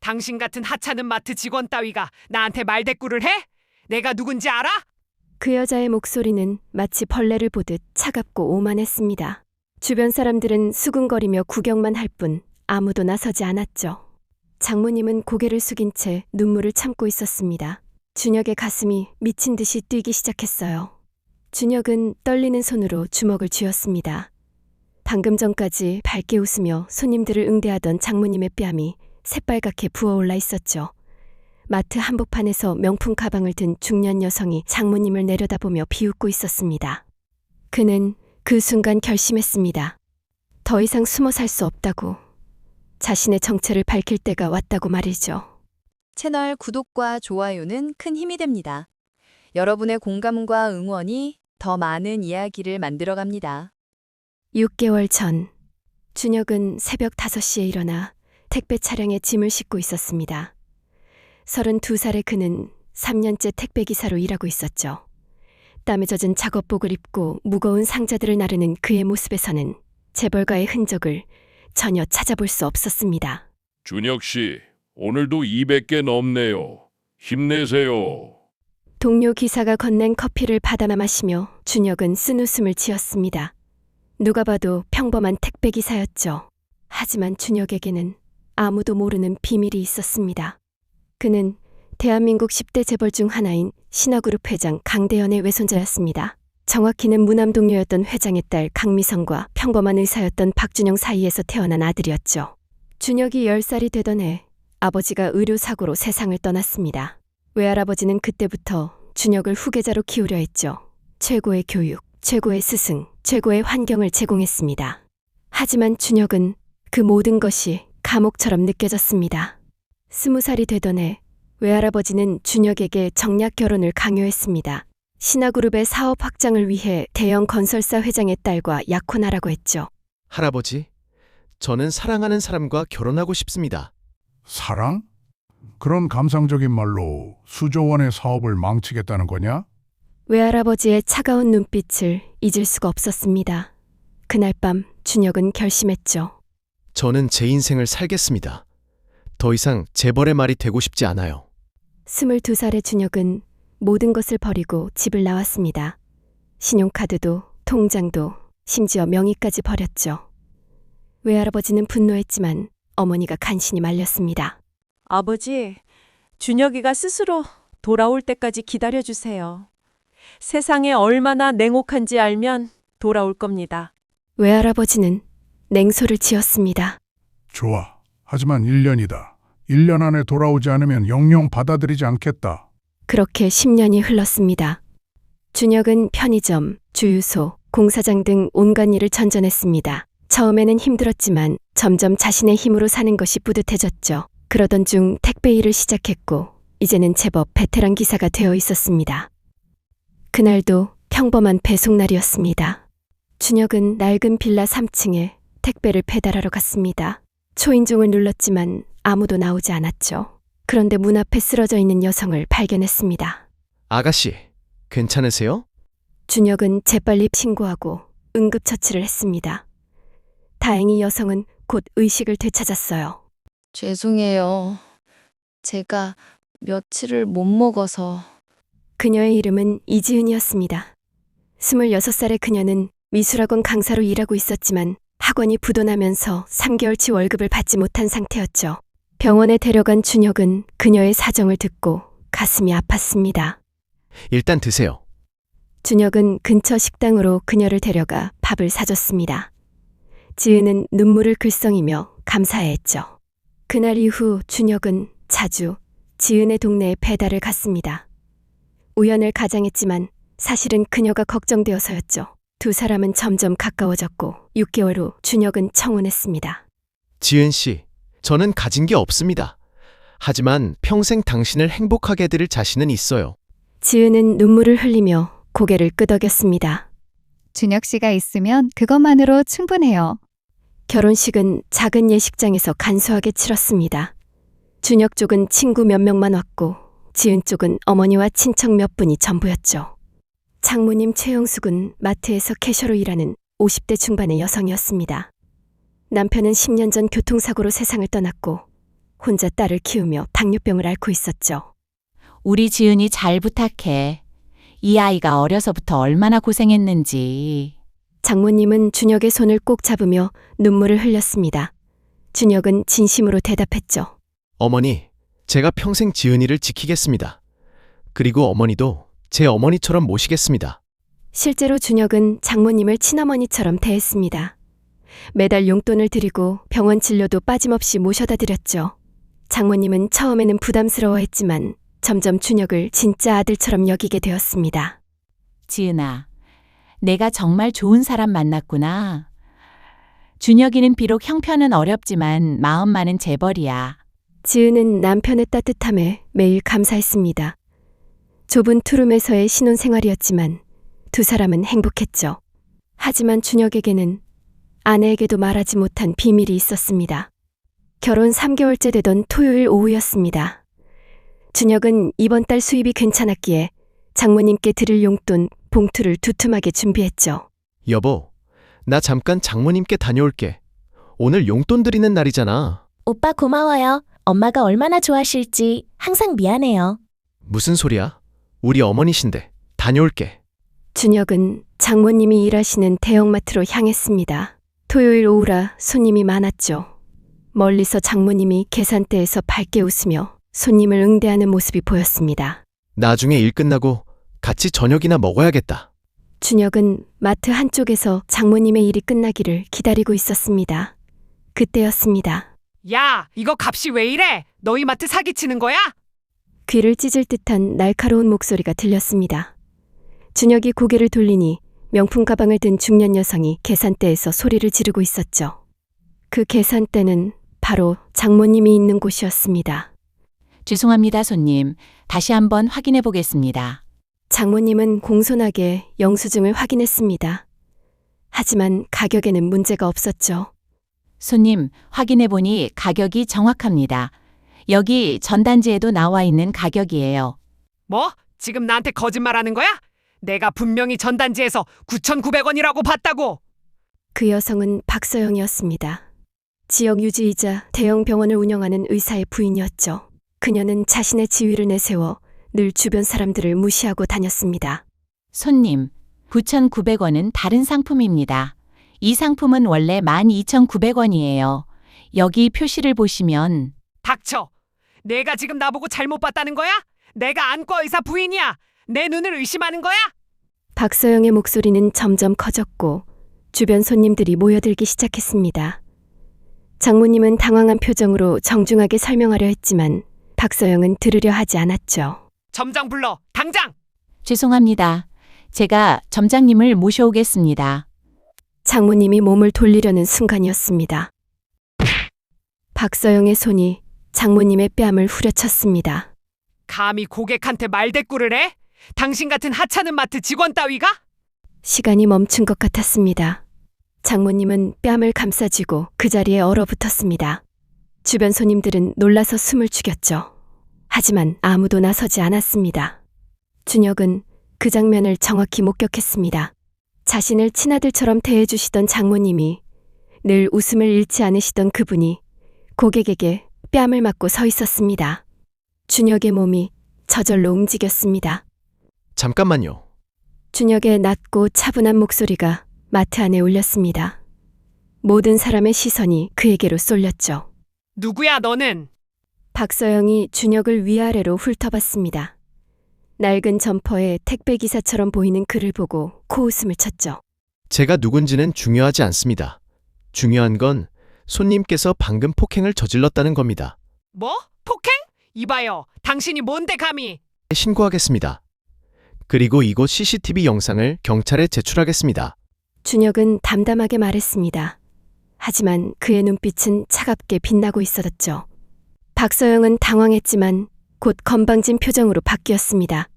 당신 같은 하찮은 마트 직원 따위가 나한테 말대꾸를 해? 내가 누군지 알아? 그 여자의 목소리는 마치 벌레를 보듯 차갑고 오만했습니다. 주변 사람들은 수군거리며 구경만 할 뿐 아무도 나서지 않았죠. 장모님은 고개를 숙인 채 눈물을 참고 있었습니다. 준혁의 가슴이 미친 듯이 뛰기 시작했어요. 준혁은 떨리는 손으로 주먹을 쥐었습니다. 방금 전까지 밝게 웃으며 손님들을 응대하던 장모님의 뺨이 새빨갛게 부어올라 있었죠. 마트 한복판에서 명품 가방을 든 중년 여성이 장모님을 내려다보며 비웃고 있었습니다. 그는 그 순간 결심했습니다. 더 이상 숨어 살 수 없다고. 자신의 정체를 밝힐 때가 왔다고 말이죠. 채널 구독과 좋아요는 큰 힘이 됩니다. 여러분의 공감과 응원이 더 많은 이야기를 만들어갑니다. 6개월 전, 준혁은 새벽 5시에 일어나 택배 차량에 짐을 싣고 있었습니다. 32살의 그는 3년째 택배기사로 일하고 있었죠. 땀에 젖은 작업복을 입고 무거운 상자들을 나르는 그의 모습에서는 재벌가의 흔적을 전혀 찾아볼 수 없었습니다. 준혁 씨, 오늘도 200개 넘네요. 힘내세요. 동료 기사가 건넨 커피를 받아 마시며 준혁은 쓴웃음을 지었습니다. 누가 봐도 평범한 택배기사였죠. 하지만 준혁에게는 아무도 모르는 비밀이 있었습니다. 그는 대한민국 10대 재벌 중 하나인 신화그룹 회장 강대현의 외손자였습니다. 정확히는 무남동녀였던 회장의 딸 강미성과 평범한 의사였던 박준영 사이에서 태어난 아들이었죠. 준혁이 10살이 되던 해 아버지가 의료사고로 세상을 떠났습니다. 외할아버지는 그때부터 준혁을 후계자로 키우려 했죠. 최고의 교육, 최고의 스승, 최고의 환경을 제공했습니다. 하지만 준혁은 그 모든 것이 감옥처럼 느껴졌습니다. 20살이 되던 해 외할아버지는 준혁에게 정략 결혼을 강요했습니다. 신화그룹의 사업 확장을 위해 대형 건설사 회장의 딸과 약혼하라고 했죠. 할아버지, 저는 사랑하는 사람과 결혼하고 싶습니다. 사랑? 그런 감상적인 말로 수조 원의 사업을 망치겠다는 거냐? 외할아버지의 차가운 눈빛을 잊을 수가 없었습니다. 그날 밤 준혁은 결심했죠. 저는 제 인생을 살겠습니다. 더 이상 재벌의 말이 되고 싶지 않아요. 22살의 준혁은 모든 것을 버리고 집을 나왔습니다. 신용카드도, 통장도, 심지어 명의까지 버렸죠. 외할아버지는 분노했지만 어머니가 간신히 말렸습니다. 아버지, 준혁이가 스스로 돌아올 때까지 기다려주세요. 세상에 얼마나 냉혹한지 알면 돌아올 겁니다. 외할아버지는 냉소를 지었습니다. 좋아. 하지만 1년이다. 1년 안에 돌아오지 않으면 영영 받아들이지 않겠다. 그렇게 10년이 흘렀습니다. 준혁은 편의점, 주유소, 공사장 등 온갖 일을 전전했습니다. 처음에는 힘들었지만 점점 자신의 힘으로 사는 것이 뿌듯해졌죠. 그러던 중 택배 일을 시작했고 이제는 제법 베테랑 기사가 되어 있었습니다. 그날도 평범한 배송날이었습니다. 준혁은 낡은 빌라 3층에 택배를 배달하러 갔습니다. 초인종을 눌렀지만 아무도 나오지 않았죠. 그런데 문 앞에 쓰러져 있는 여성을 발견했습니다. 아가씨, 괜찮으세요? 준혁은 재빨리 신고하고 응급처치를 했습니다. 다행히 여성은 곧 의식을 되찾았어요. 죄송해요. 제가 며칠을 못 먹어서. 그녀의 이름은 이지은이었습니다. 26살의 그녀는 미술학원 강사로 일하고 있었지만 학원이 부도나면서 3개월치 월급을 받지 못한 상태였죠. 병원에 데려간 준혁은 그녀의 사정을 듣고 가슴이 아팠습니다. 일단 드세요. 준혁은 근처 식당으로 그녀를 데려가 밥을 사줬습니다. 지은은 눈물을 글썽이며 감사해했죠. 그날 이후 준혁은 자주 지은의 동네에 배달을 갔습니다. 우연을 가장했지만 사실은 그녀가 걱정되어서였죠. 두 사람은 점점 가까워졌고 6개월 후 준혁은 청혼했습니다. 지은 씨, 저는 가진 게 없습니다. 하지만 평생 당신을 행복하게 해드릴 자신은 있어요. 지은은 눈물을 흘리며 고개를 끄덕였습니다. 준혁 씨가 있으면 그것만으로 충분해요. 결혼식은 작은 예식장에서 간소하게 치렀습니다. 준혁 쪽은 친구 몇 명만 왔고 지은 쪽은 어머니와 친척 몇 분이 전부였죠. 장모님 최영숙은 마트에서 캐셔로 일하는 50대 중반의 여성이었습니다. 남편은 10년 전 교통사고로 세상을 떠났고 혼자 딸을 키우며 당뇨병을 앓고 있었죠. 우리 지은이 잘 부탁해. 이 아이가 어려서부터 얼마나 고생했는지. 장모님은 준혁의 손을 꼭 잡으며 눈물을 흘렸습니다. 준혁은 진심으로 대답했죠. 어머니, 제가 평생 지은이를 지키겠습니다. 그리고 어머니도 제 어머니처럼 모시겠습니다. 실제로 준혁은 장모님을 친어머니처럼 대했습니다. 매달 용돈을 드리고 병원 진료도 빠짐없이 모셔다 드렸죠. 장모님은 처음에는 부담스러워했지만 점점 준혁을 진짜 아들처럼 여기게 되었습니다. 지은아, 내가 정말 좋은 사람 만났구나. 준혁이는 비록 형편은 어렵지만 마음만은 재벌이야. 지은은 남편의 따뜻함에 매일 감사했습니다. 좁은 투룸에서의 신혼생활이었지만 두 사람은 행복했죠. 하지만 준혁에게는 아내에게도 말하지 못한 비밀이 있었습니다. 결혼 3개월째 되던 토요일 오후였습니다. 준혁은 이번 달 수입이 괜찮았기에 장모님께 드릴 용돈 봉투를 두툼하게 준비했죠. 여보, 나 잠깐 장모님께 다녀올게. 오늘 용돈 드리는 날이잖아. 오빠 고마워요. 엄마가 얼마나 좋아하실지 항상 미안해요. 무슨 소리야? 우리 어머니신데. 다녀올게. 준혁은 장모님이 일하시는 대형마트로 향했습니다. 토요일 오후라 손님이 많았죠. 멀리서 장모님이 계산대에서 밝게 웃으며 손님을 응대하는 모습이 보였습니다. 나중에 일 끝나고 같이 저녁이나 먹어야겠다. 준혁은 마트 한쪽에서 장모님의 일이 끝나기를 기다리고 있었습니다. 그때였습니다. 야, 이거 값이 왜 이래? 너희 마트 사기치는 거야? 귀를 찢을 듯한 날카로운 목소리가 들렸습니다. 준혁이 고개를 돌리니 명품 가방을 든 중년 여성이 계산대에서 소리를 지르고 있었죠. 그 계산대는 바로 장모님이 있는 곳이었습니다. 죄송합니다, 손님. 다시 한번 확인해 보겠습니다. 장모님은 공손하게 영수증을 확인했습니다. 하지만 가격에는 문제가 없었죠. 손님, 확인해 보니 가격이 정확합니다. 여기 전단지에도 나와 있는 가격이에요. 뭐? 지금 나한테 거짓말하는 거야? 내가 분명히 전단지에서 9,900원이라고 봤다고. 그 여성은 박서영이었습니다. 지역 유지이자 대형 병원을 운영하는 의사의 부인이었죠. 그녀는 자신의 지위를 내세워 늘 주변 사람들을 무시하고 다녔습니다. 손님, 9,900원은 다른 상품입니다. 이 상품은 원래 12,900원이에요. 여기 표시를 보시면 닥쳐. 내가 지금 나보고 잘못 봤다는 거야? 내가 안과 의사 부인이야. 내 눈을 의심하는 거야? 박서영의 목소리는 점점 커졌고 주변 손님들이 모여들기 시작했습니다. 장모님은 당황한 표정으로 정중하게 설명하려 했지만 박서영은 들으려 하지 않았죠. 점장 불러. 당장. 죄송합니다. 제가 점장님을 모셔오겠습니다. 장모님이 몸을 돌리려는 순간이었습니다. 박서영의 손이 장모님의 뺨을 후려쳤습니다. 감히 고객한테 말대꾸를 해? 당신 같은 하찮은 마트 직원 따위가? 시간이 멈춘 것 같았습니다. 장모님은 뺨을 감싸쥐고 그 자리에 얼어붙었습니다. 주변 손님들은 놀라서 숨을 죽였죠. 하지만 아무도 나서지 않았습니다. 준혁은 그 장면을 정확히 목격했습니다. 자신을 친아들처럼 대해주시던 장모님이 늘 웃음을 잃지 않으시던 그분이 고객에게 뺨을 맞고 서 있었습니다. 준혁의 몸이 저절로 움직였습니다. 잠깐만요. 준혁의 낮고 차분한 목소리가 마트 안에 울렸습니다. 모든 사람의 시선이 그에게로 쏠렸죠. 누구야 너는? 박서영이 준혁을 위아래로 훑어봤습니다. 낡은 점퍼에 택배기사처럼 보이는 그를 보고 코웃음을 쳤죠. 제가 누군지는 중요하지 않습니다. 중요한 건 손님께서 방금 폭행을 저질렀다는 겁니다. 뭐? 폭행? 이봐요. 당신이 뭔데 감히? 신고하겠습니다. 그리고 이곳 CCTV 영상을 경찰에 제출하겠습니다. 준혁은 담담하게 말했습니다. 하지만 그의 눈빛은 차갑게 빛나고 있었죠. 박서영은 당황했지만 곧 건방진 표정으로 바뀌었습니다.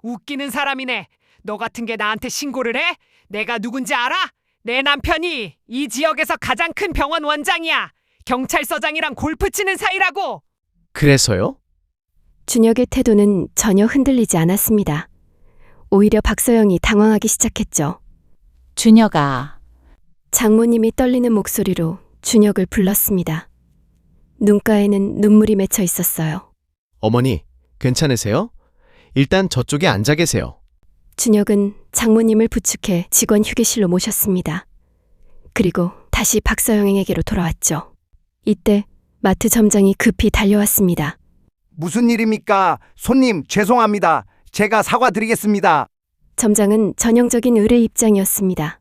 웃기는 사람이네. 너 같은 게 나한테 신고를 해? 내가 누군지 알아? 내 남편이 이 지역에서 가장 큰 병원 원장이야. 경찰서장이랑 골프 치는 사이라고. 그래서요? 준혁의 태도는 전혀 흔들리지 않았습니다. 오히려 박서영이 당황하기 시작했죠. 준혁아. 장모님이 떨리는 목소리로 준혁을 불렀습니다. 눈가에는 눈물이 맺혀 있었어요. 어머니, 괜찮으세요? 일단 저쪽에 앉아 계세요. 준혁은 장모님을 부축해 직원 휴게실로 모셨습니다. 그리고 다시 박서영에게로 돌아왔죠. 이때 마트 점장이 급히 달려왔습니다. 무슨 일입니까? 손님, 죄송합니다. 제가 사과드리겠습니다. 점장은 전형적인 의뢰 입장이었습니다.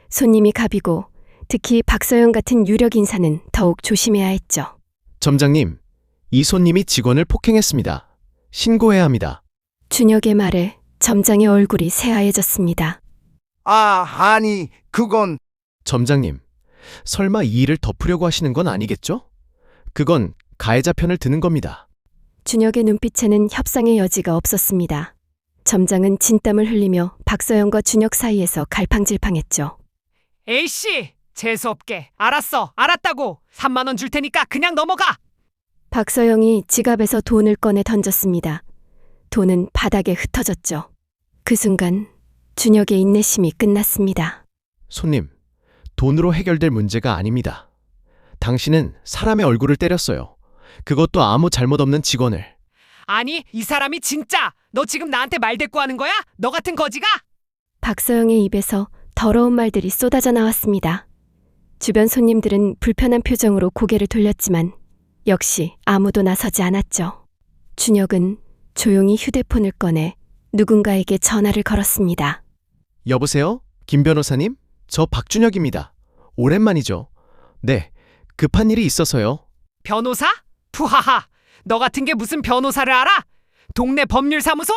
손님이 갑이고 특히 박서영 같은 유력 인사는 더욱 조심해야 했죠. 점장님, 이 손님이 직원을 폭행했습니다. 신고해야 합니다. 준혁의 말에 점장의 얼굴이 새하얘졌습니다. 아니, 그건... 점장님, 설마 이 일을 덮으려고 하시는 건 아니겠죠? 그건 가해자 편을 드는 겁니다. 준혁의 눈빛에는 협상의 여지가 없었습니다. 점장은 진땀을 흘리며 박서영과 준혁 사이에서 갈팡질팡했죠. A씨, 재수없게. 알았어, 알았다고. 3만 원 줄 테니까 그냥 넘어가. 박서영이 지갑에서 돈을 꺼내 던졌습니다. 돈은 바닥에 흩어졌죠. 그 순간 준혁의 인내심이 끝났습니다. 손님, 돈으로 해결될 문제가 아닙니다. 당신은 사람의 얼굴을 때렸어요. 그것도 아무 잘못 없는 직원을. 아니, 이 사람이 진짜. 너 지금 나한테 말대꾸하는 거야? 너 같은 거지가? 박서영의 입에서 더러운 말들이 쏟아져 나왔습니다. 주변 손님들은 불편한 표정으로 고개를 돌렸지만 역시 아무도 나서지 않았죠. 준혁은 조용히 휴대폰을 꺼내 누군가에게 전화를 걸었습니다. 여보세요? 김 변호사님? 저 박준혁입니다. 오랜만이죠? 네, 급한 일이 있어서요. 변호사? 푸하하. 너 같은 게 무슨 변호사를 알아? 동네 법률사무소?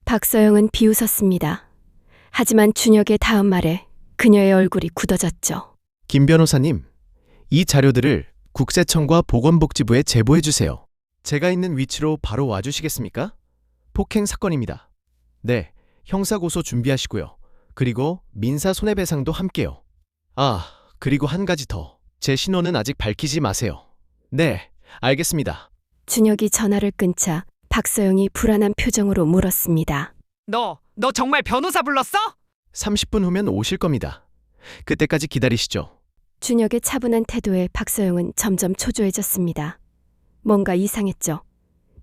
박서영은 비웃었습니다. 하지만 준혁의 다음 말에 그녀의 얼굴이 굳어졌죠. 김 변호사님, 이 자료들을 국세청과 보건복지부에 제보해 주세요. 제가 있는 위치로 바로 와주시겠습니까? 폭행 사건입니다. 네, 형사고소 준비하시고요. 그리고 민사 손해배상도 함께요. 아, 그리고 한 가지 더. 제 신원은 아직 밝히지 마세요. 네, 알겠습니다. 준혁이 전화를 끊자 박서영이 불안한 표정으로 물었습니다. 너 정말 변호사 불렀어? 30분 후면 오실 겁니다. 그때까지 기다리시죠. 준혁의 차분한 태도에 박서영은 점점 초조해졌습니다. 뭔가 이상했죠.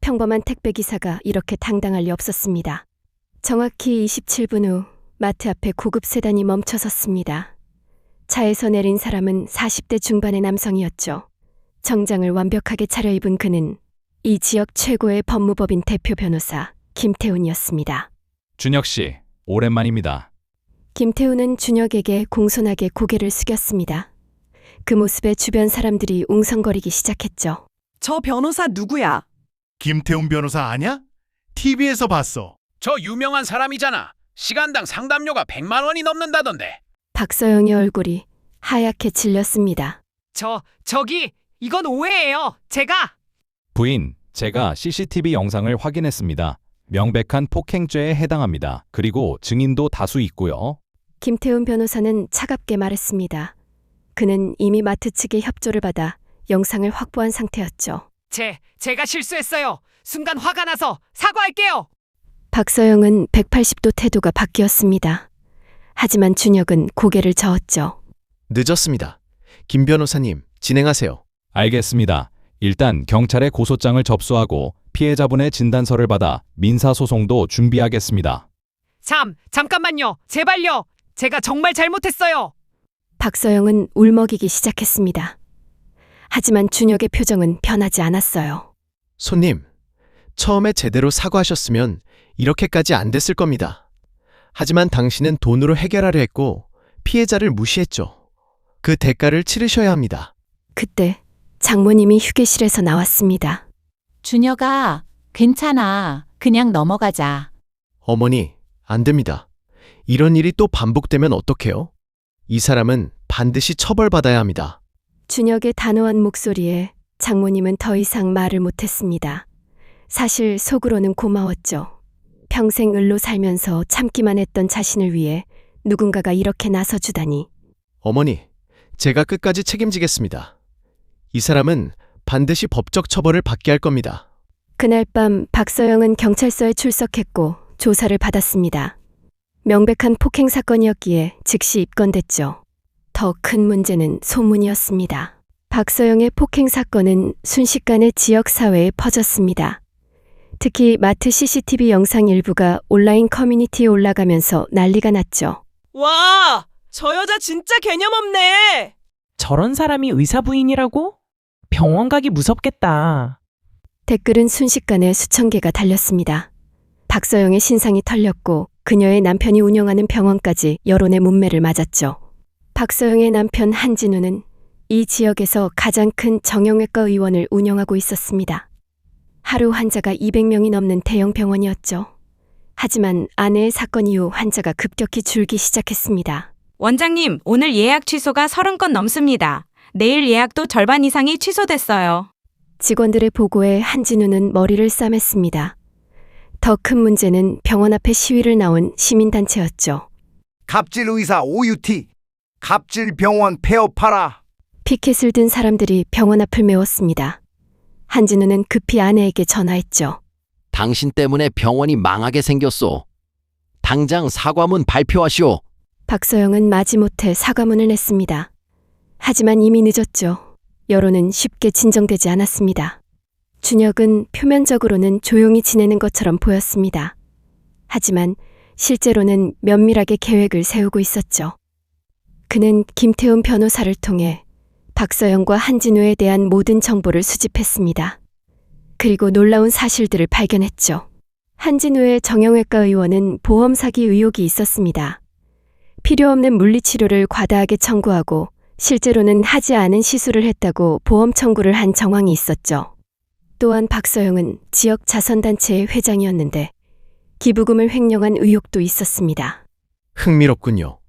평범한 택배기사가 이렇게 당당할 리 없었습니다. 정확히 27분 후 마트 앞에 고급 세단이 멈춰섰습니다. 차에서 내린 사람은 40대 중반의 남성이었죠. 정장을 완벽하게 차려입은 그는 이 지역 최고의 법무법인 대표 변호사 김태훈이었습니다. 준혁 씨, 오랜만입니다. 김태훈은 준혁에게 공손하게 고개를 숙였습니다. 그 모습에 주변 사람들이 웅성거리기 시작했죠. 저 변호사 누구야? 김태훈 변호사 아냐? TV에서 봤어. 저 유명한 사람이잖아. 시간당 상담료가 100만 원이 넘는다던데. 박서영의 얼굴이 하얗게 질렸습니다. 저기 이건 오해예요. 제가. 부인, 제가 CCTV 영상을 확인했습니다. 명백한 폭행죄에 해당합니다. 그리고 증인도 다수 있고요. 김태훈 변호사는 차갑게 말했습니다. 그는 이미 마트 측의 협조를 받아 영상을 확보한 상태였죠. 제가 실수했어요. 순간 화가 나서 사과할게요. 박서영은 180도 태도가 바뀌었습니다. 하지만 준혁은 고개를 저었죠. 늦었습니다. 김 변호사님, 진행하세요. 알겠습니다. 일단 경찰에 고소장을 접수하고 피해자분의 진단서를 받아 민사소송도 준비하겠습니다. 잠깐만요. 제발요. 제가 정말 잘못했어요. 박서영은 울먹이기 시작했습니다. 하지만 준혁의 표정은 변하지 않았어요. 손님, 처음에 제대로 사과하셨으면 이렇게까지 안 됐을 겁니다. 하지만 당신은 돈으로 해결하려 했고 피해자를 무시했죠. 그 대가를 치르셔야 합니다. 그때 장모님이 휴게실에서 나왔습니다. 준혁아, 괜찮아. 그냥 넘어가자. 어머니, 안 됩니다. 이런 일이 또 반복되면 어떡해요? 이 사람은 반드시 처벌받아야 합니다. 준혁의 단호한 목소리에 장모님은 더 이상 말을 못했습니다. 사실 속으로는 고마웠죠. 평생 을로 살면서 참기만 했던 자신을 위해 누군가가 이렇게 나서주다니. 어머니, 제가 끝까지 책임지겠습니다. 이 사람은 반드시 법적 처벌을 받게 할 겁니다. 그날 밤 박서영은 경찰서에 출석했고 조사를 받았습니다. 명백한 폭행 사건이었기에 즉시 입건됐죠. 더 큰 문제는 소문이었습니다. 박서영의 폭행 사건은 순식간에 지역 사회에 퍼졌습니다. 특히 마트 CCTV 영상 일부가 온라인 커뮤니티에 올라가면서 난리가 났죠. 와, 저 여자 진짜 개념 없네. 저런 사람이 의사 부인이라고? 병원 가기 무섭겠다. 댓글은 순식간에 수천 개가 달렸습니다. 박서영의 신상이 털렸고 그녀의 남편이 운영하는 병원까지 여론의 문매를 맞았죠. 박서영의 남편 한진우는 이 지역에서 가장 큰 정형외과 의원을 운영하고 있었습니다. 하루 환자가 200명이 넘는 대형 병원이었죠. 하지만 아내의 사건 이후 환자가 급격히 줄기 시작했습니다. 원장님, 오늘 예약 취소가 30건 넘습니다. 내일 예약도 절반 이상이 취소됐어요. 직원들의 보고에 한진우는 머리를 싸맸습니다. 더 큰 문제는 병원 앞에 시위를 나온 시민단체였죠. 갑질 의사 OUT, 갑질 병원 폐업하라. 피켓을 든 사람들이 병원 앞을 메웠습니다. 한진우는 급히 아내에게 전화했죠. 당신 때문에 병원이 망하게 생겼소. 당장 사과문 발표하시오. 박서영은 마지못해 사과문을 냈습니다. 하지만 이미 늦었죠. 여론은 쉽게 진정되지 않았습니다. 준혁은 표면적으로는 조용히 지내는 것처럼 보였습니다. 하지만 실제로는 면밀하게 계획을 세우고 있었죠. 그는 김태훈 변호사를 통해 박서영과 한진우에 대한 모든 정보를 수집했습니다. 그리고 놀라운 사실들을 발견했죠. 한진우의 정형외과 의원은 보험 사기 의혹이 있었습니다. 필요 없는 물리치료를 과다하게 청구하고 실제로는 하지 않은 시술을 했다고 보험 청구를 한 정황이 있었죠. 또한 박서영은 지역 자선단체의 회장이었는데 기부금을 횡령한 의혹도 있었습니다. 흥미롭군요.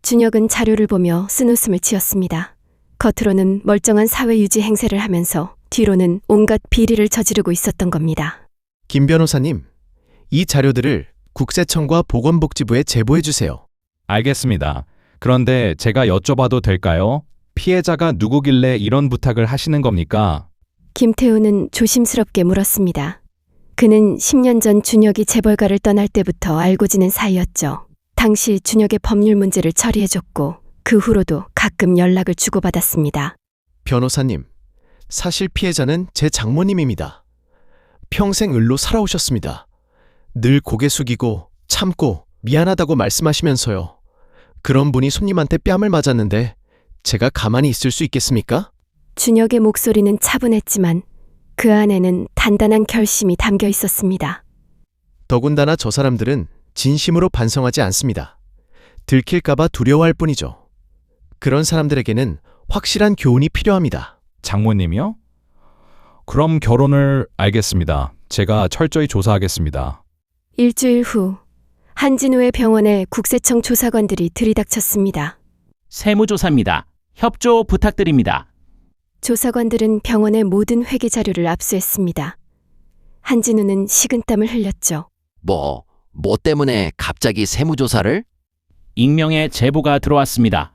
준혁은 자료를 보며 쓴웃음을 지었습니다. 겉으로는 멀쩡한 사회 유지 행세를 하면서 뒤로는 온갖 비리를 저지르고 있었던 겁니다. 김 변호사님, 이 자료들을 국세청과 보건복지부에 제보해 주세요. 알겠습니다. 그런데 제가 여쭤봐도 될까요? 피해자가 누구길래 이런 부탁을 하시는 겁니까? 김태우는 조심스럽게 물었습니다. 그는 10년 전 준혁이 재벌가를 떠날 때부터 알고 지낸 사이였죠. 당시 준혁의 법률 문제를 처리해줬고 그 후로도 가끔 연락을 주고받았습니다. 변호사님, 사실 피해자는 제 장모님입니다. 평생 을로 살아오셨습니다. 늘 고개 숙이고 참고 미안하다고 말씀하시면서요. 그런 분이 손님한테 뺨을 맞았는데 제가 가만히 있을 수 있겠습니까? 준혁의 목소리는 차분했지만 그 안에는 단단한 결심이 담겨 있었습니다. 더군다나 저 사람들은 진심으로 반성하지 않습니다. 들킬까봐 두려워할 뿐이죠. 그런 사람들에게는 확실한 교훈이 필요합니다. 장모님이요? 그럼 결혼을 알겠습니다. 제가 철저히 조사하겠습니다. 일주일 후 한진우의 병원에 국세청 조사관들이 들이닥쳤습니다. 세무조사입니다. 협조 부탁드립니다. 조사관들은 병원의 모든 회계 자료를 압수했습니다. 한진우는 식은땀을 흘렸죠. 뭐 때문에 갑자기 세무조사를? 익명의 제보가 들어왔습니다.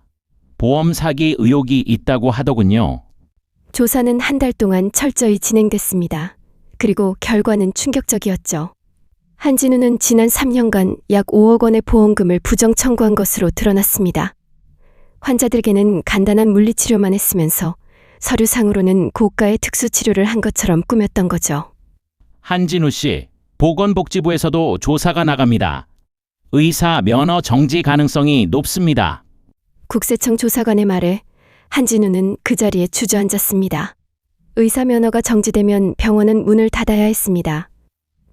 보험 사기 의혹이 있다고 하더군요. 조사는 한 달 동안 철저히 진행됐습니다. 그리고 결과는 충격적이었죠. 한진우는 지난 3년간 약 5억 원의 보험금을 부정 청구한 것으로 드러났습니다. 환자들에게는 간단한 물리치료만 했으면서 서류상으로는 고가의 특수치료를 한 것처럼 꾸몄던 거죠. 한진우 씨, 보건복지부에서도 조사가 나갑니다. 의사 면허 정지 가능성이 높습니다. 국세청 조사관의 말에 한진우는 그 자리에 주저앉았습니다. 의사 면허가 정지되면 병원은 문을 닫아야 했습니다.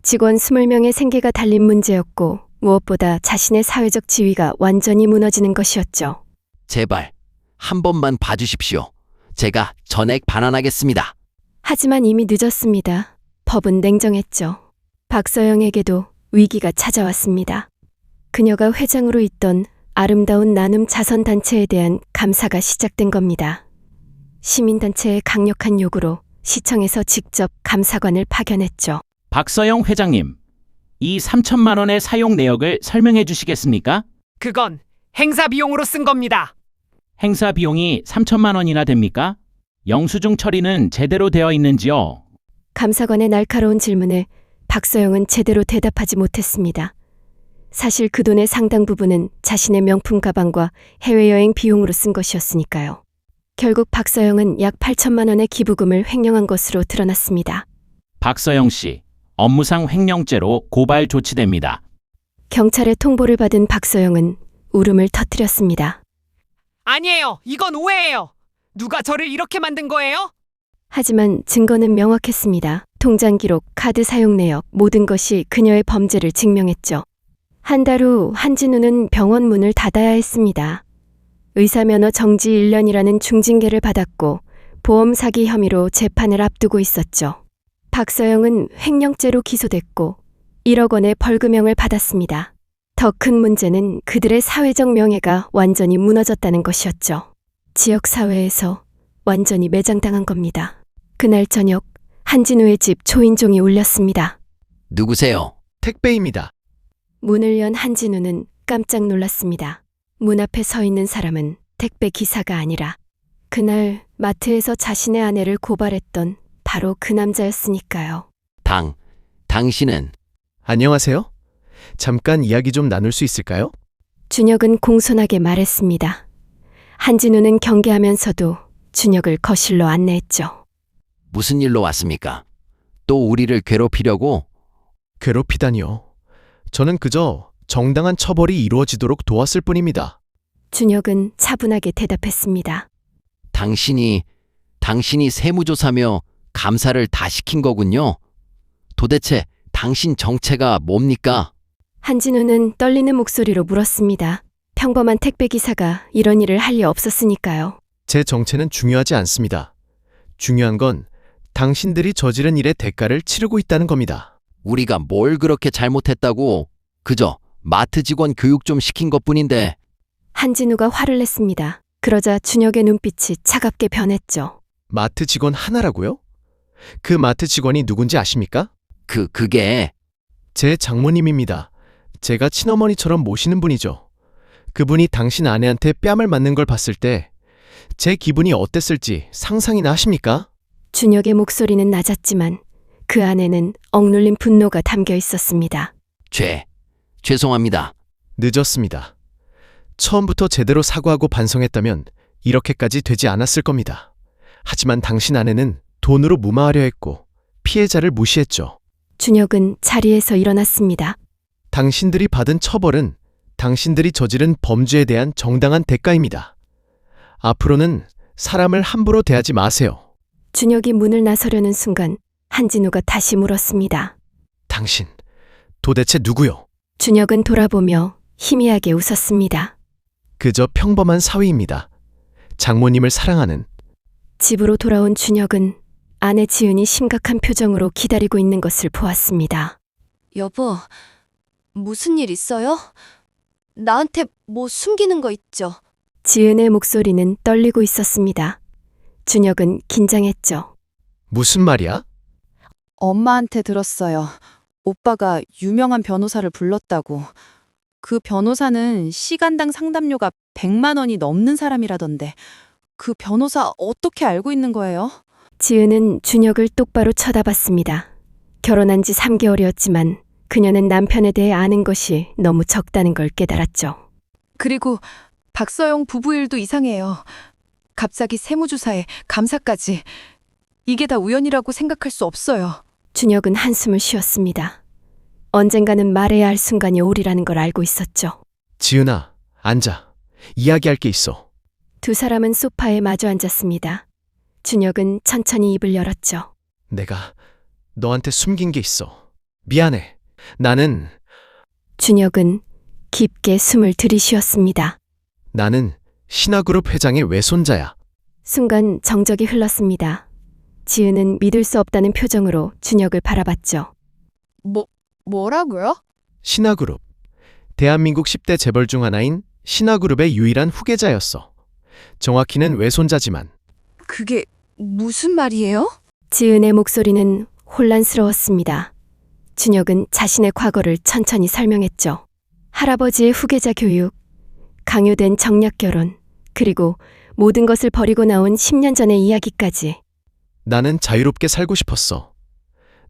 직원 20명의 생계가 달린 문제였고 무엇보다 자신의 사회적 지위가 완전히 무너지는 것이었죠. 제발 한 번만 봐주십시오. 제가 전액 반환하겠습니다. 하지만 이미 늦었습니다. 법은 냉정했죠. 박서영에게도 위기가 찾아왔습니다. 그녀가 회장으로 있던 아름다운 나눔 자선단체에 대한 감사가 시작된 겁니다. 시민단체의 강력한 요구로 시청에서 직접 감사관을 파견했죠. 박서영 회장님, 이 3천만 원의 사용 내역을 설명해 주시겠습니까? 그건 행사 비용으로 쓴 겁니다. 행사 비용이 3천만 원이나 됩니까? 영수증 처리는 제대로 되어 있는지요? 감사관의 날카로운 질문에 박서영은 제대로 대답하지 못했습니다. 사실 그 돈의 상당 부분은 자신의 명품 가방과 해외여행 비용으로 쓴 것이었으니까요. 결국 박서영은 약 8천만 원의 기부금을 횡령한 것으로 드러났습니다. 박서영 씨, 업무상 횡령죄로 고발 조치됩니다. 경찰의 통보를 받은 박서영은 울음을 터뜨렸습니다. 아니에요. 이건 오해예요. 누가 저를 이렇게 만든 거예요? 하지만 증거는 명확했습니다. 통장 기록, 카드 사용 내역, 모든 것이 그녀의 범죄를 증명했죠. 한 달 후 한진우는 병원 문을 닫아야 했습니다. 의사면허 정지 1년이라는 중징계를 받았고 보험 사기 혐의로 재판을 앞두고 있었죠. 박서영은 횡령죄로 기소됐고 1억 원의 벌금형을 받았습니다. 더 큰 문제는 그들의 사회적 명예가 완전히 무너졌다는 것이었죠. 지역 사회에서 완전히 매장당한 겁니다. 그날 저녁 한진우의 집 초인종이 울렸습니다. 누구세요? 택배입니다. 문을 연 한진우는 깜짝 놀랐습니다. 문 앞에 서 있는 사람은 택배 기사가 아니라 그날 마트에서 자신의 아내를 고발했던 바로 그 남자였으니까요. 당신은? 안녕하세요. 잠깐 이야기 좀 나눌 수 있을까요? 준혁은 공손하게 말했습니다. 한진우는 경계하면서도 준혁을 거실로 안내했죠. 무슨 일로 왔습니까? 또 우리를 괴롭히려고? 괴롭히다니요. 저는 그저 정당한 처벌이 이루어지도록 도왔을 뿐입니다. 준혁은 차분하게 대답했습니다. 당신이 세무조사며 감사를 다 시킨 거군요. 도대체 당신 정체가 뭡니까? 한진우는 떨리는 목소리로 물었습니다. 평범한 택배기사가 이런 일을 할 리 없었으니까요. 제 정체는 중요하지 않습니다. 중요한 건 당신들이 저지른 일의 대가를 치르고 있다는 겁니다. 우리가 뭘 그렇게 잘못했다고? 그저 마트 직원 교육 좀 시킨 것뿐인데. 한진우가 화를 냈습니다. 그러자 준혁의 눈빛이 차갑게 변했죠. 마트 직원 하나라고요? 그 마트 직원이 누군지 아십니까? 그게 제 장모님입니다. 제가 친어머니처럼 모시는 분이죠. 그분이 당신 아내한테 뺨을 맞는 걸 봤을 때 제 기분이 어땠을지 상상이나 하십니까? 준혁의 목소리는 낮았지만 그 안에는 억눌린 분노가 담겨 있었습니다. 죄송합니다. 늦었습니다. 처음부터 제대로 사과하고 반성했다면 이렇게까지 되지 않았을 겁니다. 하지만 당신 아내는 돈으로 무마하려 했고 피해자를 무시했죠. 준혁은 자리에서 일어났습니다. 당신들이 받은 처벌은 당신들이 저지른 범죄에 대한 정당한 대가입니다. 앞으로는 사람을 함부로 대하지 마세요. 준혁이 문을 나서려는 순간 한진우가 다시 물었습니다. 당신 도대체 누구요? 준혁은 돌아보며 희미하게 웃었습니다. 그저 평범한 사위입니다. 장모님을 사랑하는. 집으로 돌아온 준혁은 아내 지은이 심각한 표정으로 기다리고 있는 것을 보았습니다. 여보, 무슨 일 있어요? 나한테 뭐 숨기는 거 있죠? 지은의 목소리는 떨리고 있었습니다. 준혁은 긴장했죠. 무슨 말이야? 엄마한테 들었어요. 오빠가 유명한 변호사를 불렀다고. 그 변호사는 시간당 상담료가 100만 원이 넘는 사람이라던데. 그 변호사 어떻게 알고 있는 거예요? 지은은 준혁을 똑바로 쳐다봤습니다. 결혼한 지 3개월이었지만 그녀는 남편에 대해 아는 것이 너무 적다는 걸 깨달았죠. 그리고 박서영 부부 일도 이상해요. 갑자기 세무조사에 감사까지. 이게 다 우연이라고 생각할 수 없어요. 준혁은 한숨을 쉬었습니다. 언젠가는 말해야 할 순간이 오리라는 걸 알고 있었죠. 지은아, 앉아. 이야기할 게 있어. 두 사람은 소파에 마주 앉았습니다. 준혁은 천천히 입을 열었죠. 내가 너한테 숨긴 게 있어. 미안해. 나는 준혁은 깊게 숨을 들이쉬었습니다. 나는 신화그룹 회장의 외손자야. 순간 정적이 흘렀습니다. 지은은 믿을 수 없다는 표정으로 준혁을 바라봤죠. 뭐라고요? 신화그룹. 대한민국 10대 재벌 중 하나인 신화그룹의 유일한 후계자였어. 정확히는 외손자지만. 그게 무슨 말이에요? 지은의 목소리는 혼란스러웠습니다. 준혁은 자신의 과거를 천천히 설명했죠. 할아버지의 후계자 교육, 강요된 정략 결혼, 그리고 모든 것을 버리고 나온 10년 전의 이야기까지. 나는 자유롭게 살고 싶었어.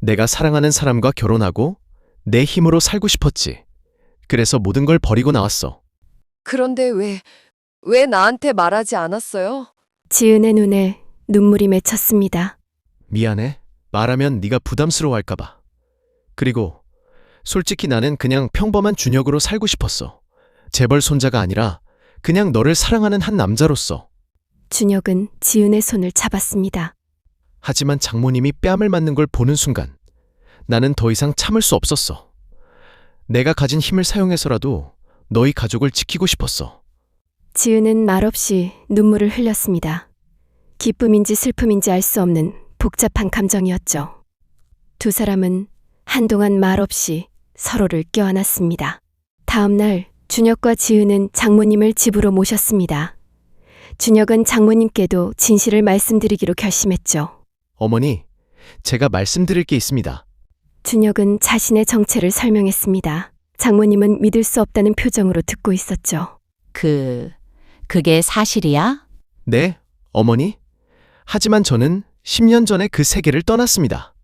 내가 사랑하는 사람과 결혼하고 내 힘으로 살고 싶었지. 그래서 모든 걸 버리고 나왔어. 그런데 왜 나한테 말하지 않았어요? 지은의 눈에 눈물이 맺혔습니다. 미안해. 말하면 네가 부담스러워할까 봐. 그리고 솔직히 나는 그냥 평범한 준혁으로 살고 싶었어. 재벌 손자가 아니라 그냥 너를 사랑하는 한 남자로서. 준혁은 지은의 손을 잡았습니다. 하지만 장모님이 뺨을 맞는 걸 보는 순간 나는 더 이상 참을 수 없었어. 내가 가진 힘을 사용해서라도 너희 가족을 지키고 싶었어. 지은은 말없이 눈물을 흘렸습니다. 기쁨인지 슬픔인지 알 수 없는 복잡한 감정이었죠. 두 사람은 한동안 말없이 서로를 껴안았습니다. 다음 날 준혁과 지은은 장모님을 집으로 모셨습니다. 준혁은 장모님께도 진실을 말씀드리기로 결심했죠. 어머니, 제가 말씀드릴 게 있습니다. 준혁은 자신의 정체를 설명했습니다. 장모님은 믿을 수 없다는 표정으로 듣고 있었죠. 그게 사실이야? 네, 어머니. 하지만 저는 10년 전에 그 세계를 떠났습니다.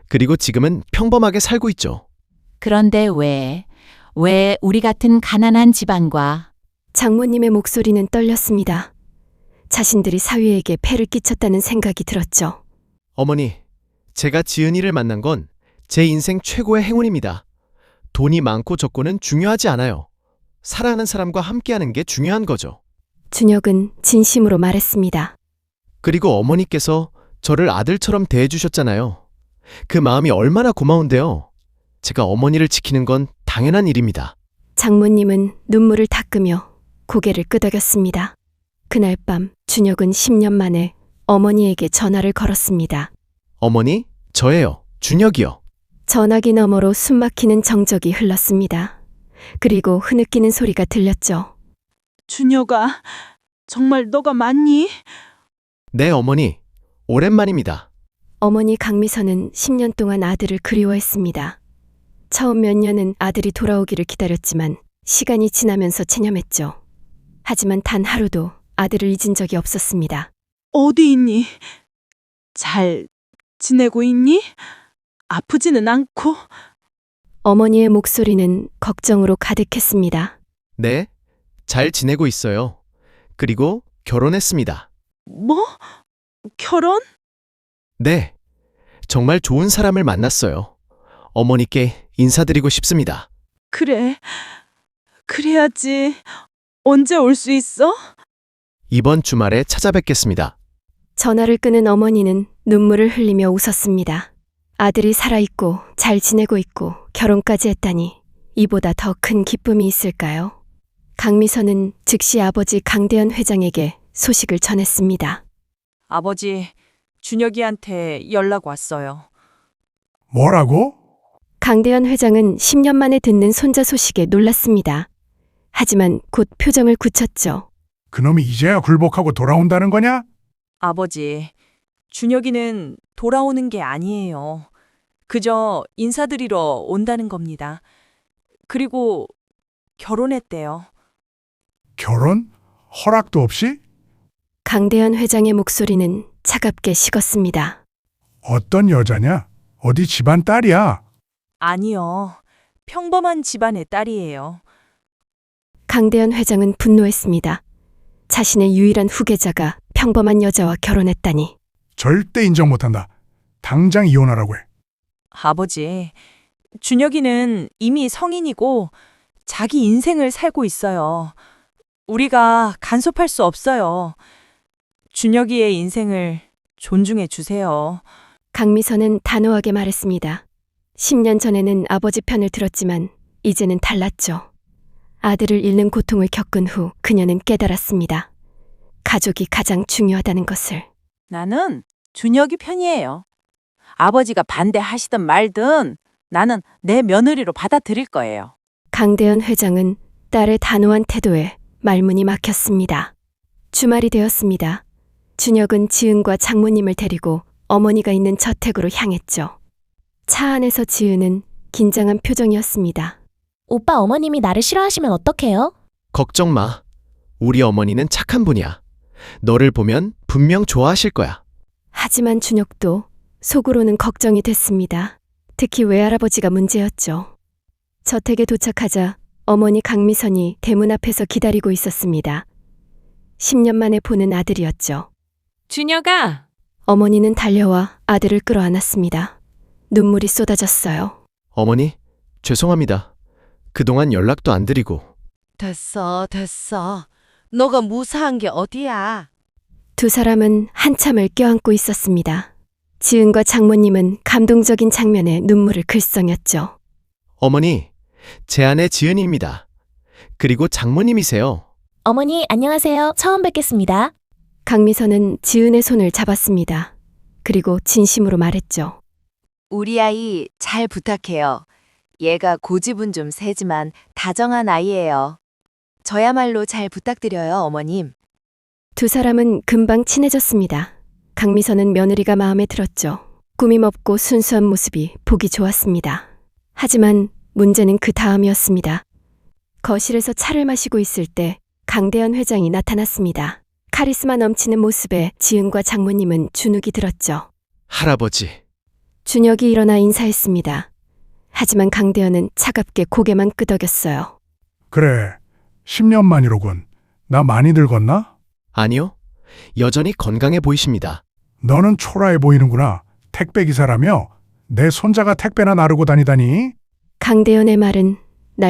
그리고 지금은 평범하게 살고 있죠. 그런데 왜 우리 같은 가난한 집안과 장모님의 목소리는 떨렸습니다. 자신들이 사위에게 폐를 끼쳤다는 생각이 들었죠. 어머니, 제가 지은이를 만난 건 제 인생 최고의 행운입니다. 돈이 많고 적고는 중요하지 않아요. 사랑하는 사람과 함께하는 게 중요한 거죠. 준혁은 진심으로 말했습니다. 그리고 어머니께서 저를 아들처럼 대해주셨잖아요. 그 마음이 얼마나 고마운데요. 제가 어머니를 지키는 건 당연한 일입니다. 장모님은 눈물을 닦으며 고개를 끄덕였습니다. 그날 밤 준혁은 10년 만에 어머니에게 전화를 걸었습니다. 어머니, 저예요. 준혁이요. 전화기 너머로 숨막히는 정적이 흘렀습니다. 그리고 흐느끼는 소리가 들렸죠. 준혁아, 정말 너가 맞니? 네, 어머니. 오랜만입니다. 어머니 강미선은 10년 동안 아들을 그리워했습니다. 처음 몇 년은 아들이 돌아오기를 기다렸지만 시간이 지나면서 체념했죠. 하지만 단 하루도 아들을 잊은 적이 없었습니다. 어디 있니? 잘 지내고 있니? 아프지는 않고? 어머니의 목소리는 걱정으로 가득했습니다. 네, 잘 지내고 있어요. 그리고 결혼했습니다. 뭐? 결혼? 네, 정말 좋은 사람을 만났어요. 어머니께 인사드리고 싶습니다. 그래. 그래야지. 언제 올 수 있어? 이번 주말에 찾아뵙겠습니다. 전화를 끊은 어머니는 눈물을 흘리며 웃었습니다. 아들이 살아있고 잘 지내고 있고 결혼까지 했다니 이보다 더 큰 기쁨이 있을까요? 강미선은 즉시 아버지 강대현 회장에게 소식을 전했습니다. 아버지, 준혁이한테 연락 왔어요. 뭐라고? 강대현 회장은 10년 만에 듣는 손자 소식에 놀랐습니다. 하지만 곧 표정을 굳혔죠. 그놈이 이제야 굴복하고 돌아온다는 거냐? 아버지, 준혁이는 돌아오는 게 아니에요. 그저 인사드리러 온다는 겁니다. 그리고 결혼했대요. 결혼? 허락도 없이? 강대현 회장의 목소리는 차갑게 식었습니다. 어떤 여자냐? 어디 집안 딸이야? 아니요. 평범한 집안의 딸이에요. 강대현 회장은 분노했습니다. 자신의 유일한 후계자가 평범한 여자와 결혼했다니. 절대 인정 못한다. 당장 이혼하라고 해. 아버지, 준혁이는 이미 성인이고 자기 인생을 살고 있어요. 우리가 간섭할 수 없어요. 준혁이의 인생을 존중해 주세요. 강미선은 단호하게 말했습니다. 10년 전에는 아버지 편을 들었지만 이제는 달랐죠. 아들을 잃는 고통을 겪은 후 그녀는 깨달았습니다. 가족이 가장 중요하다는 것을. 나는 준혁이 편이에요. 아버지가 반대하시든 말든 나는 내 며느리로 받아들일 거예요. 강대현 회장은 딸의 단호한 태도에 말문이 막혔습니다. 주말이 되었습니다. 준혁은 지은과 장모님을 데리고 어머니가 있는 저택으로 향했죠. 차 안에서 지은은 긴장한 표정이었습니다. 오빠 어머님이 나를 싫어하시면 어떡해요? 걱정 마. 우리 어머니는 착한 분이야. 너를 보면 분명 좋아하실 거야. 하지만 준혁도 속으로는 걱정이 됐습니다. 특히 외할아버지가 문제였죠. 저택에 도착하자 어머니 강미선이 대문 앞에서 기다리고 있었습니다. 10년 만에 보는 아들이었죠. 준혁아. 어머니는 달려와 아들을 끌어안았습니다. 눈물이 쏟아졌어요. 어머니, 죄송합니다. 그동안 연락도 안 드리고. 됐어, 됐어. 너가 무사한 게 어디야? 두 사람은 한참을 껴안고 있었습니다. 지은과 장모님은 감동적인 장면에 눈물을 글썽였죠. 어머니, 제 아내 지은입니다. 그리고 장모님이세요. 어머니, 안녕하세요. 처음 뵙겠습니다. 강미선은 지은의 손을 잡았습니다. 그리고 진심으로 말했죠. 우리 아이 잘 부탁해요. 얘가 고집은 좀 세지만 다정한 아이예요. 저야말로 잘 부탁드려요, 어머님. 두 사람은 금방 친해졌습니다. 강미선은 며느리가 마음에 들었죠. 꾸밈 없고 순수한 모습이 보기 좋았습니다. 하지만 문제는 그 다음이었습니다. 거실에서 차를 마시고 있을 때 강대현 회장이 나타났습니다. 카리스마 넘치는 모습에 지은과 장모님은 주눅이 들었죠. 할아버지. 준혁이 일어나 인사했습니다. 하지만 강대현은 차갑게 고개만 끄덕였어요. 그래, 10년 만이로군. 나 많이 늙었나? 아니요. 여전히 건강해 보이십니다. 너는 초라해 보이는구나. 택배기사라며? 내 손자가 택배나 나르고 다니다니? 강대현의 말은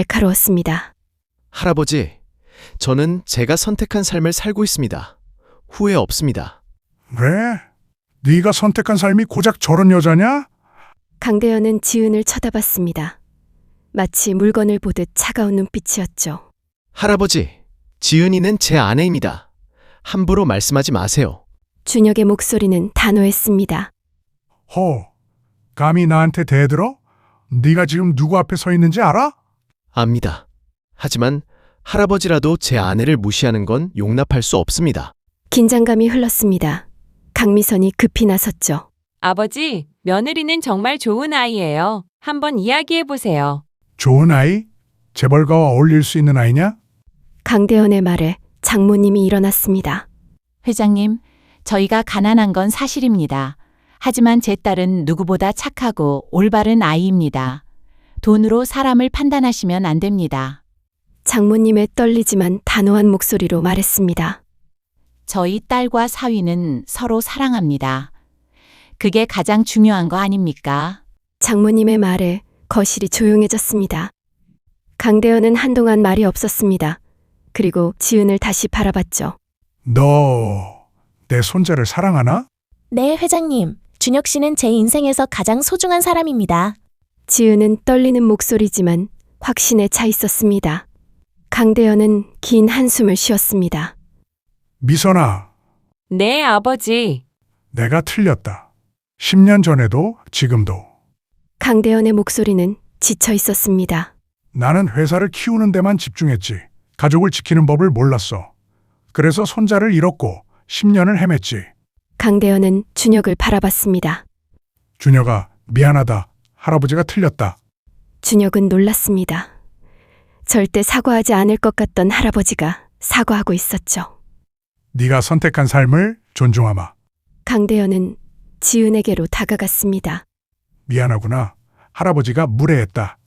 날카로웠습니다. 할아버지, 저는 제가 선택한 삶을 살고 있습니다. 후회 없습니다. 왜? 네가 선택한 삶이 고작 저런 여자냐? 강대현은 지은을 쳐다봤습니다. 마치 물건을 보듯 차가운 눈빛이었죠. 할아버지, 지은이는 제 아내입니다. 함부로 말씀하지 마세요. 준혁의 목소리는 단호했습니다. 허, 감히 나한테 대들어? 네가 지금 누구 앞에 서 있는지 알아? 압니다. 하지만 할아버지라도 제 아내를 무시하는 건 용납할 수 없습니다. 긴장감이 흘렀습니다. 강미선이 급히 나섰죠. 아버지, 며느리는 정말 좋은 아이예요. 한번 이야기해 보세요. 좋은 아이? 재벌가와 어울릴 수 있는 아이냐? 강대현의 말에 장모님이 일어났습니다. 회장님, 저희가 가난한 건 사실입니다. 하지만 제 딸은 누구보다 착하고 올바른 아이입니다. 돈으로 사람을 판단하시면 안 됩니다. 장모님의 떨리지만 단호한 목소리로 말했습니다. 저희 딸과 사위는 서로 사랑합니다. 그게 가장 중요한 거 아닙니까? 장모님의 말에 거실이 조용해졌습니다. 강대현은 한동안 말이 없었습니다. 그리고 지은을 다시 바라봤죠. 너 내 손자를 사랑하나? 네, 회장님. 준혁 씨는 제 인생에서 가장 소중한 사람입니다. 지은은 떨리는 목소리지만 확신에 차 있었습니다. 강대현은 긴 한숨을 쉬었습니다. 미선아, 네, 아버지. 내가 틀렸다. 10년 전에도 지금도. 강대현의 목소리는 지쳐 있었습니다. 나는 회사를 키우는 데만 집중했지. 가족을 지키는 법을 몰랐어. 그래서 손자를 잃었고 10년을 헤맸지. 강대현은 준혁을 바라봤습니다. 준혁아, 미안하다. 할아버지가 틀렸다. 준혁은 놀랐습니다. 절대 사과하지 않을 것 같던 할아버지가 사과하고 있었죠. 네가 선택한 삶을 존중하마. 강대현은 지은에게로 다가갔습니다. 미안하구나. 할아버지가 무례했다.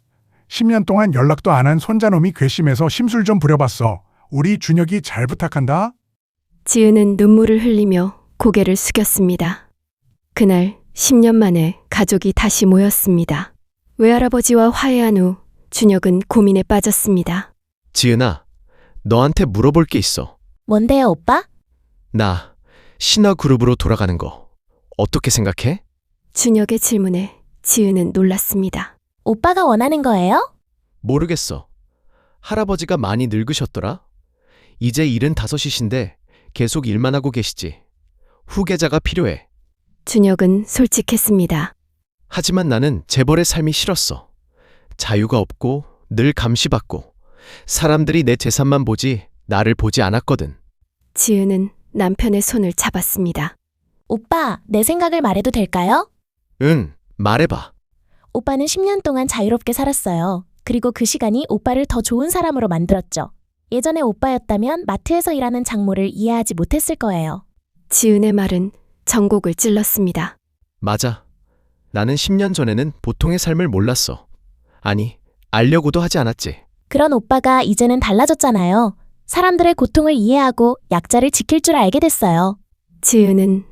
10년 동안 연락도 안 한 손자놈이 괘씸해서 심술 좀 부려봤어. 우리 준혁이 잘 부탁한다. 지은은 눈물을 흘리며 고개를 숙였습니다. 그날 10년 만에 가족이 다시 모였습니다. 외할아버지와 화해한 후 준혁은 고민에 빠졌습니다. 지은아, 너한테 물어볼 게 있어. 뭔데요, 오빠? 나 신화그룹으로 돌아가는 거 어떻게 생각해? 준혁의 질문에 지은은 놀랐습니다. 오빠가 원하는 거예요? 모르겠어. 할아버지가 많이 늙으셨더라? 이제 75이신데 계속 일만 하고 계시지. 후계자가 필요해. 준혁은 솔직했습니다. 하지만 나는 재벌의 삶이 싫었어. 자유가 없고 늘 감시받고 사람들이 내 재산만 보지 나를 보지 않았거든. 지은은 남편의 손을 잡았습니다. 오빠, 내 생각을 말해도 될까요? 응, 말해봐. 오빠는 10년 동안 자유롭게 살았어요. 그리고 그 시간이 오빠를 더 좋은 사람으로 만들었죠. 예전에 오빠였다면 마트에서 일하는 장모를 이해하지 못했을 거예요. 지은의 말은 전곡을 찔렀습니다. 맞아. 나는 10년 전에는 보통의 삶을 몰랐어. 아니, 알려고도 하지 않았지. 그런 오빠가 이제는 달라졌잖아요. 사람들의 고통을 이해하고 약자를 지킬 줄 알게 됐어요. 지은은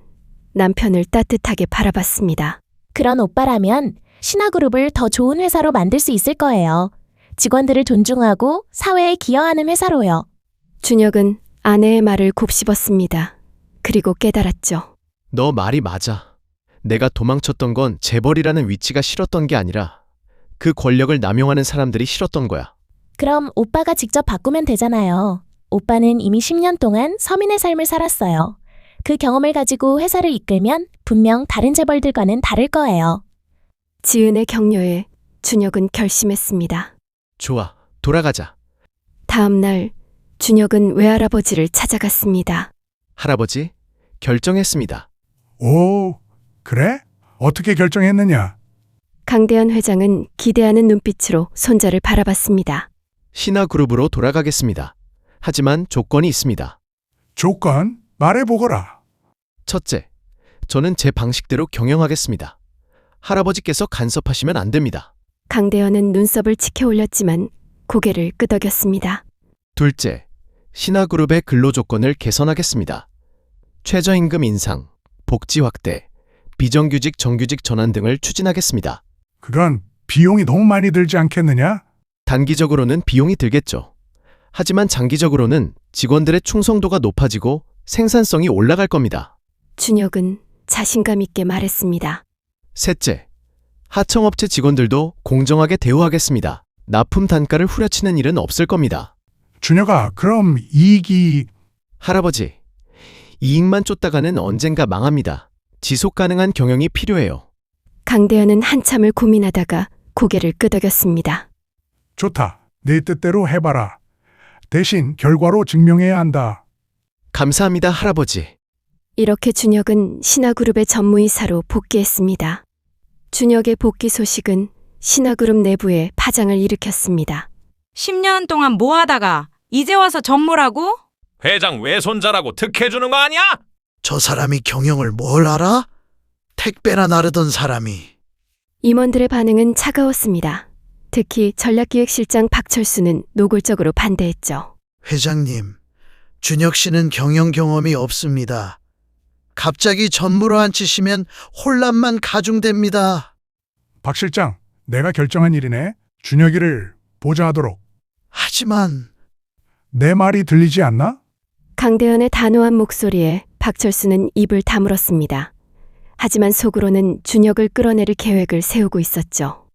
남편을 따뜻하게 바라봤습니다. 그런 오빠라면 신화그룹을 더 좋은 회사로 만들 수 있을 거예요. 직원들을 존중하고 사회에 기여하는 회사로요. 준혁은 아내의 말을 곱씹었습니다. 그리고 깨달았죠. 너 말이 맞아. 내가 도망쳤던 건 재벌이라는 위치가 싫었던 게 아니라 그 권력을 남용하는 사람들이 싫었던 거야. 그럼 오빠가 직접 바꾸면 되잖아요. 오빠는 이미 10년 동안 서민의 삶을 살았어요. 그 경험을 가지고 회사를 이끌면 분명 다른 재벌들과는 다를 거예요. 지은의 격려에 준혁은 결심했습니다. 좋아, 돌아가자. 다음 날 준혁은 외할아버지를 찾아갔습니다. 할아버지, 결정했습니다. 오, 그래? 어떻게 결정했느냐? 강대현 회장은 기대하는 눈빛으로 손자를 바라봤습니다. 신화그룹으로 돌아가겠습니다. 하지만 조건이 있습니다. 조건? 말해보거라. 첫째, 저는 제 방식대로 경영하겠습니다. 할아버지께서 간섭하시면 안 됩니다. 강대현은 눈썹을 치켜 올렸지만 고개를 끄덕였습니다. 둘째, 신화그룹의 근로조건을 개선하겠습니다. 최저임금 인상, 복지 확대, 비정규직 정규직 전환 등을 추진하겠습니다. 그건 비용이 너무 많이 들지 않겠느냐? 단기적으로는 비용이 들겠죠. 하지만 장기적으로는 직원들의 충성도가 높아지고 생산성이 올라갈 겁니다. 준혁은 자신감 있게 말했습니다. 셋째, 하청업체 직원들도 공정하게 대우하겠습니다. 납품 단가를 후려치는 일은 없을 겁니다. 준혁아, 그럼 이익이... 할아버지, 이익만 쫓다가는 언젠가 망합니다. 지속 가능한 경영이 필요해요. 강대현은 한참을 고민하다가 고개를 끄덕였습니다. 좋다. 네 뜻대로 해봐라. 대신 결과로 증명해야 한다. 감사합니다, 할아버지. 이렇게 준혁은 신화그룹의 전무이사로 복귀했습니다. 준혁의 복귀 소식은 신화그룹 내부에 파장을 일으켰습니다. 10년 동안 뭐 하다가 이제 와서 전무라고? 회장 외손자라고 득해주는 거 아니야? 저 사람이 경영을 뭘 알아? 택배나 나르던 사람이. 임원들의 반응은 차가웠습니다. 특히 전략기획실장 박철수는 노골적으로 반대했죠. 회장님, 준혁 씨는 경영 경험이 없습니다. 갑자기 전무로 앉히시면 혼란만 가중됩니다. 박 실장, 내가 결정한 일이네. 준혁이를 보좌하도록. 하지만 내 말이 들리지 않나? 강대현의 단호한 목소리에 박철수는 입을 다물었습니다. 하지만 속으로는 준혁을 끌어내릴 계획을 세우고 있었죠.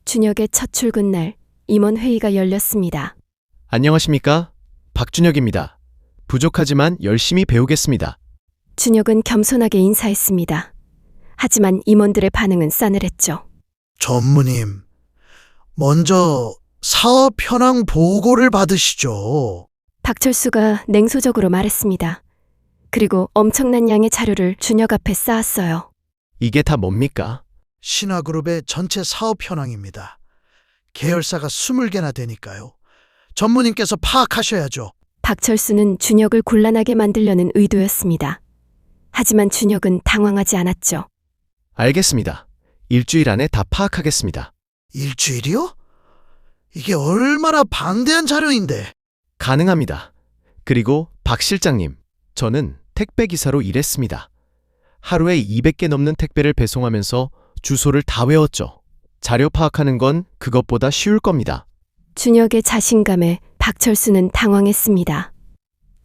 준혁의 첫 출근 날 임원 회의가 열렸습니다. 안녕하십니까? 박준혁입니다. 부족하지만 열심히 배우겠습니다. 준혁은 겸손하게 인사했습니다. 하지만 임원들의 반응은 싸늘했죠. 전무님, 먼저 사업 현황 보고를 받으시죠. 박철수가 냉소적으로 말했습니다. 그리고 엄청난 양의 자료를 준혁 앞에 쌓았어요. 이게 다 뭡니까? 신화그룹의 전체 사업 현황입니다. 계열사가 20개나 되니까요. 전무님께서 파악하셔야죠. 박철수는 준혁을 곤란하게 만들려는 의도였습니다. 하지만 준혁은 당황하지 않았죠. 알겠습니다. 일주일 안에 다 파악하겠습니다. 일주일이요? 이게 얼마나 방대한 자료인데. 가능합니다. 그리고 박 실장님, 저는 택배기사로 일했습니다. 하루에 200개 넘는 택배를 배송하면서 주소를 다 외웠죠. 자료 파악하는 건 그것보다 쉬울 겁니다. 준혁의 자신감에 박철수는 당황했습니다.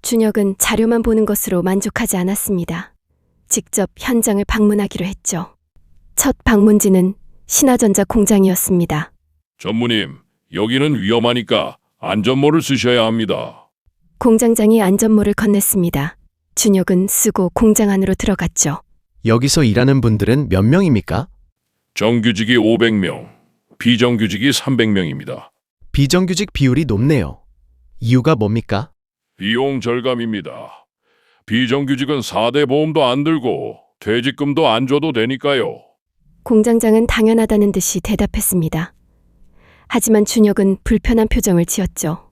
준혁은 자료만 보는 것으로 만족하지 않았습니다. 직접 현장을 방문하기로 했죠. 첫 방문지는 신화전자 공장이었습니다. 전무님, 여기는 위험하니까 안전모를 쓰셔야 합니다. 공장장이 안전모를 건넸습니다. 준혁은 쓰고 공장 안으로 들어갔죠. 여기서 일하는 분들은 몇 명입니까? 정규직이 500명, 비정규직이 300명입니다. 비정규직 비율이 높네요. 이유가 뭡니까? 비용 절감입니다. 비정규직은 4대 보험도 안 들고 퇴직금도 안 줘도 되니까요. 공장장은 당연하다는 듯이 대답했습니다. 하지만 준혁은 불편한 표정을 지었죠.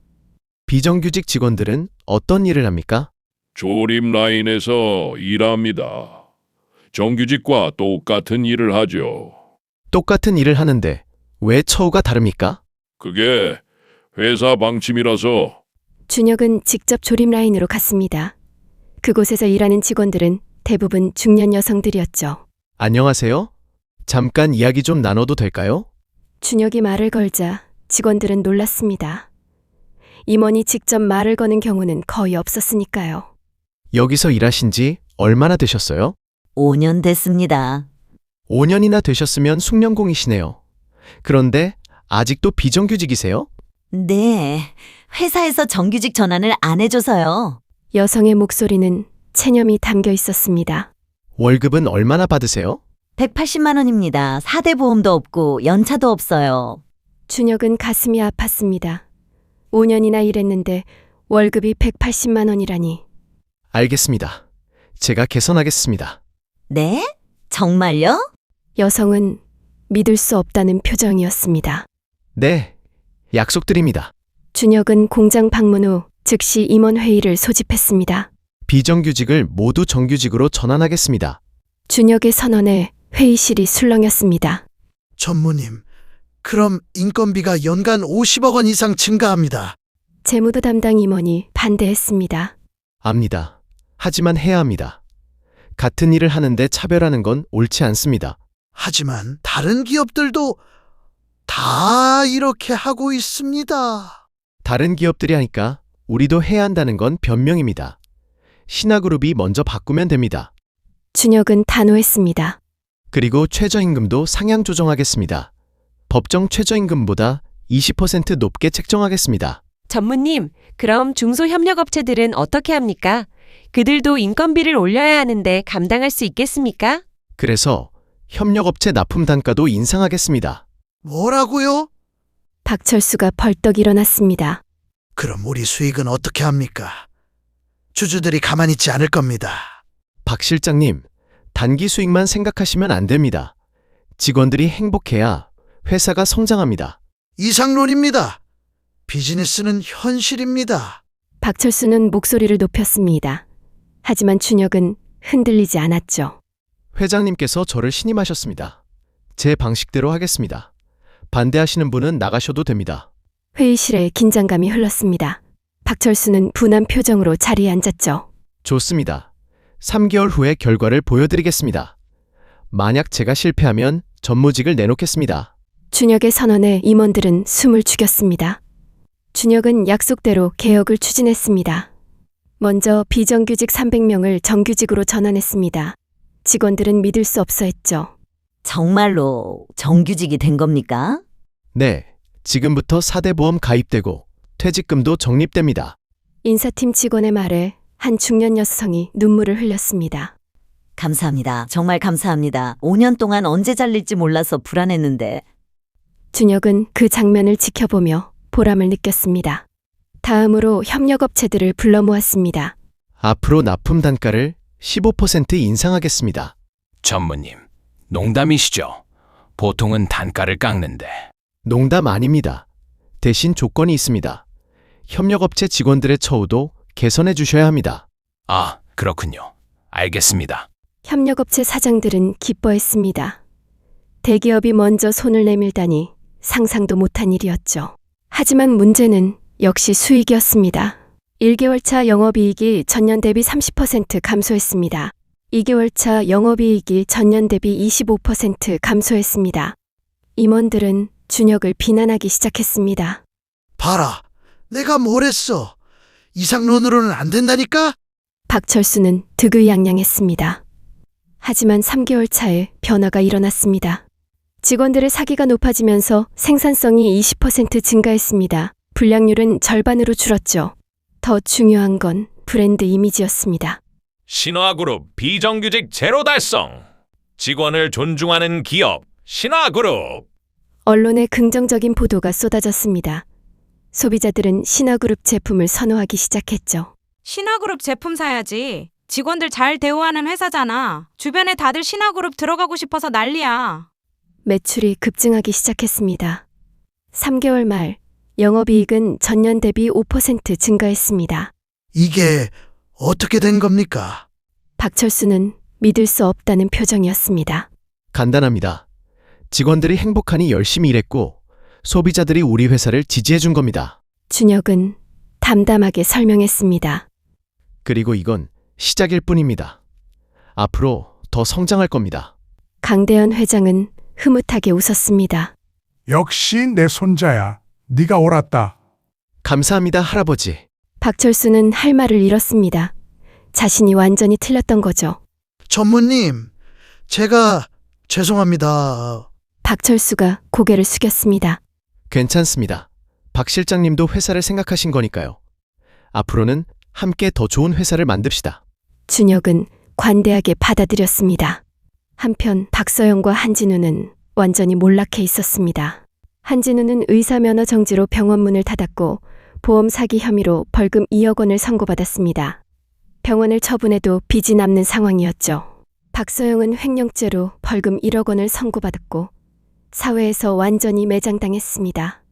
비정규직 직원들은 어떤 일을 합니까? 조립 라인에서 일합니다. 정규직과 똑같은 일을 하죠. 똑같은 일을 하는데 왜 처우가 다릅니까? 그게 회사 방침이라서. 준혁은 직접 조립 라인으로 갔습니다. 그곳에서 일하는 직원들은 대부분 중년 여성들이었죠. 안녕하세요. 잠깐 이야기 좀 나눠도 될까요? 준혁이 말을 걸자 직원들은 놀랐습니다. 임원이 직접 말을 거는 경우는 거의 없었으니까요. 여기서 일하신 지 얼마나 되셨어요? 5년 됐습니다. 5년이나 되셨으면 숙련공이시네요. 그런데 아직도 비정규직이세요? 네, 회사에서 정규직 전환을 안 해줘서요. 여성의 목소리는 체념이 담겨 있었습니다. 월급은 얼마나 받으세요? 180만 원입니다. 4대 보험도 없고 연차도 없어요. 준혁은 가슴이 아팠습니다. 5년이나 일했는데 월급이 180만 원이라니. 알겠습니다. 제가 개선하겠습니다. 네? 정말요? 여성은 믿을 수 없다는 표정이었습니다. 네, 약속드립니다. 준혁은 공장 방문 후 즉시 임원회의를 소집했습니다. 비정규직을 모두 정규직으로 전환하겠습니다. 준혁의 선언에 회의실이 술렁였습니다. 전무님, 그럼 인건비가 연간 50억 원 이상 증가합니다. 재무도 담당 임원이 반대했습니다. 압니다. 하지만 해야 합니다. 같은 일을 하는데 차별하는 건 옳지 않습니다. 하지만 다른 기업들도 다 이렇게 하고 있습니다. 다른 기업들이 하니까 우리도 해야 한다는 건 변명입니다. 신화그룹이 먼저 바꾸면 됩니다. 준혁은 단호했습니다. 그리고 최저임금도 상향 조정하겠습니다. 법정 최저임금보다 20% 높게 책정하겠습니다. 전무님, 그럼 중소협력업체들은 어떻게 합니까? 그들도 인건비를 올려야 하는데 감당할 수 있겠습니까? 그래서 협력업체 납품 단가도 인상하겠습니다. 뭐라고요? 박철수가 벌떡 일어났습니다. 그럼 우리 수익은 어떻게 합니까? 주주들이 가만히 있지 않을 겁니다. 박 실장님, 단기 수익만 생각하시면 안 됩니다. 직원들이 행복해야 회사가 성장합니다. 이상론입니다. 비즈니스는 현실입니다. 박철수는 목소리를 높였습니다. 하지만 준혁은 흔들리지 않았죠. 회장님께서 저를 신임하셨습니다. 제 방식대로 하겠습니다. 반대하시는 분은 나가셔도 됩니다. 회의실에 긴장감이 흘렀습니다. 박철수는 분한 표정으로 자리에 앉았죠. 좋습니다. 3개월 후에 결과를 보여드리겠습니다. 만약 제가 실패하면 전무직을 내놓겠습니다. 준혁의 선언에 임원들은 숨을 죽였습니다. 준혁은 약속대로 개혁을 추진했습니다. 먼저 비정규직 300명을 정규직으로 전환했습니다. 직원들은 믿을 수 없어 했죠. 정말로 정규직이 된 겁니까? 네, 지금부터 4대 보험 가입되고 퇴직금도 적립됩니다. 인사팀 직원의 말에 한 중년 여성이 눈물을 흘렸습니다. 감사합니다. 정말 감사합니다. 5년 동안 언제 잘릴지 몰라서 불안했는데. 준혁은 그 장면을 지켜보며 보람을 느꼈습니다. 다음으로 협력업체들을 불러 모았습니다. 앞으로 납품 단가를 15% 인상하겠습니다. 전무님, 농담이시죠? 보통은 단가를 깎는데. 농담 아닙니다. 대신 조건이 있습니다. 협력업체 직원들의 처우도 개선해 주셔야 합니다. 아, 그렇군요. 알겠습니다. 협력업체 사장들은 기뻐했습니다. 대기업이 먼저 손을 내밀다니 상상도 못한 일이었죠. 하지만 문제는 역시 수익이었습니다. 1개월 차 영업이익이 전년 대비 30% 감소했습니다. 2개월 차 영업이익이 전년 대비 25% 감소했습니다. 임원들은 준혁을 비난하기 시작했습니다. 봐라, 내가 뭘 했어. 이상론으로는 안 된다니까? 박철수는 득의양양했습니다. 하지만 3개월 차에 변화가 일어났습니다. 직원들의 사기가 높아지면서 생산성이 20% 증가했습니다. 불량률은 절반으로 줄었죠. 더 중요한 건 브랜드 이미지였습니다. 신화그룹 비정규직 제로 달성. 직원을 존중하는 기업 신화그룹. 언론에 긍정적인 보도가 쏟아졌습니다. 소비자들은 신화그룹 제품을 선호하기 시작했죠. 신화그룹 제품 사야지. 직원들 잘 대우하는 회사잖아. 주변에 다들 신화그룹 들어가고 싶어서 난리야. 매출이 급증하기 시작했습니다. 3개월 말 영업이익은 전년 대비 5% 증가했습니다. 이게 어떻게 된 겁니까? 박철수는 믿을 수 없다는 표정이었습니다. 간단합니다. 직원들이 행복하니 열심히 일했고 소비자들이 우리 회사를 지지해 준 겁니다. 준혁은 담담하게 설명했습니다. 그리고 이건 시작일 뿐입니다. 앞으로 더 성장할 겁니다. 강대현 회장은 흐뭇하게 웃었습니다. 역시 내 손자야. 네가 옳았다. 감사합니다, 할아버지. 박철수는 할 말을 잃었습니다. 자신이 완전히 틀렸던 거죠. 전무님, 제가 죄송합니다. 박철수가 고개를 숙였습니다. 괜찮습니다. 박 실장님도 회사를 생각하신 거니까요. 앞으로는 함께 더 좋은 회사를 만듭시다. 준혁은 관대하게 받아들였습니다. 한편 박서영과 한진우는 완전히 몰락해 있었습니다. 한진우는 의사 면허 정지로 병원 문을 닫았고 보험 사기 혐의로 벌금 2억 원을 선고받았습니다. 병원을 처분해도 빚이 남는 상황이었죠. 박서영은 횡령죄로 벌금 1억 원을 선고받았고 사회에서 완전히 매장당했습니다.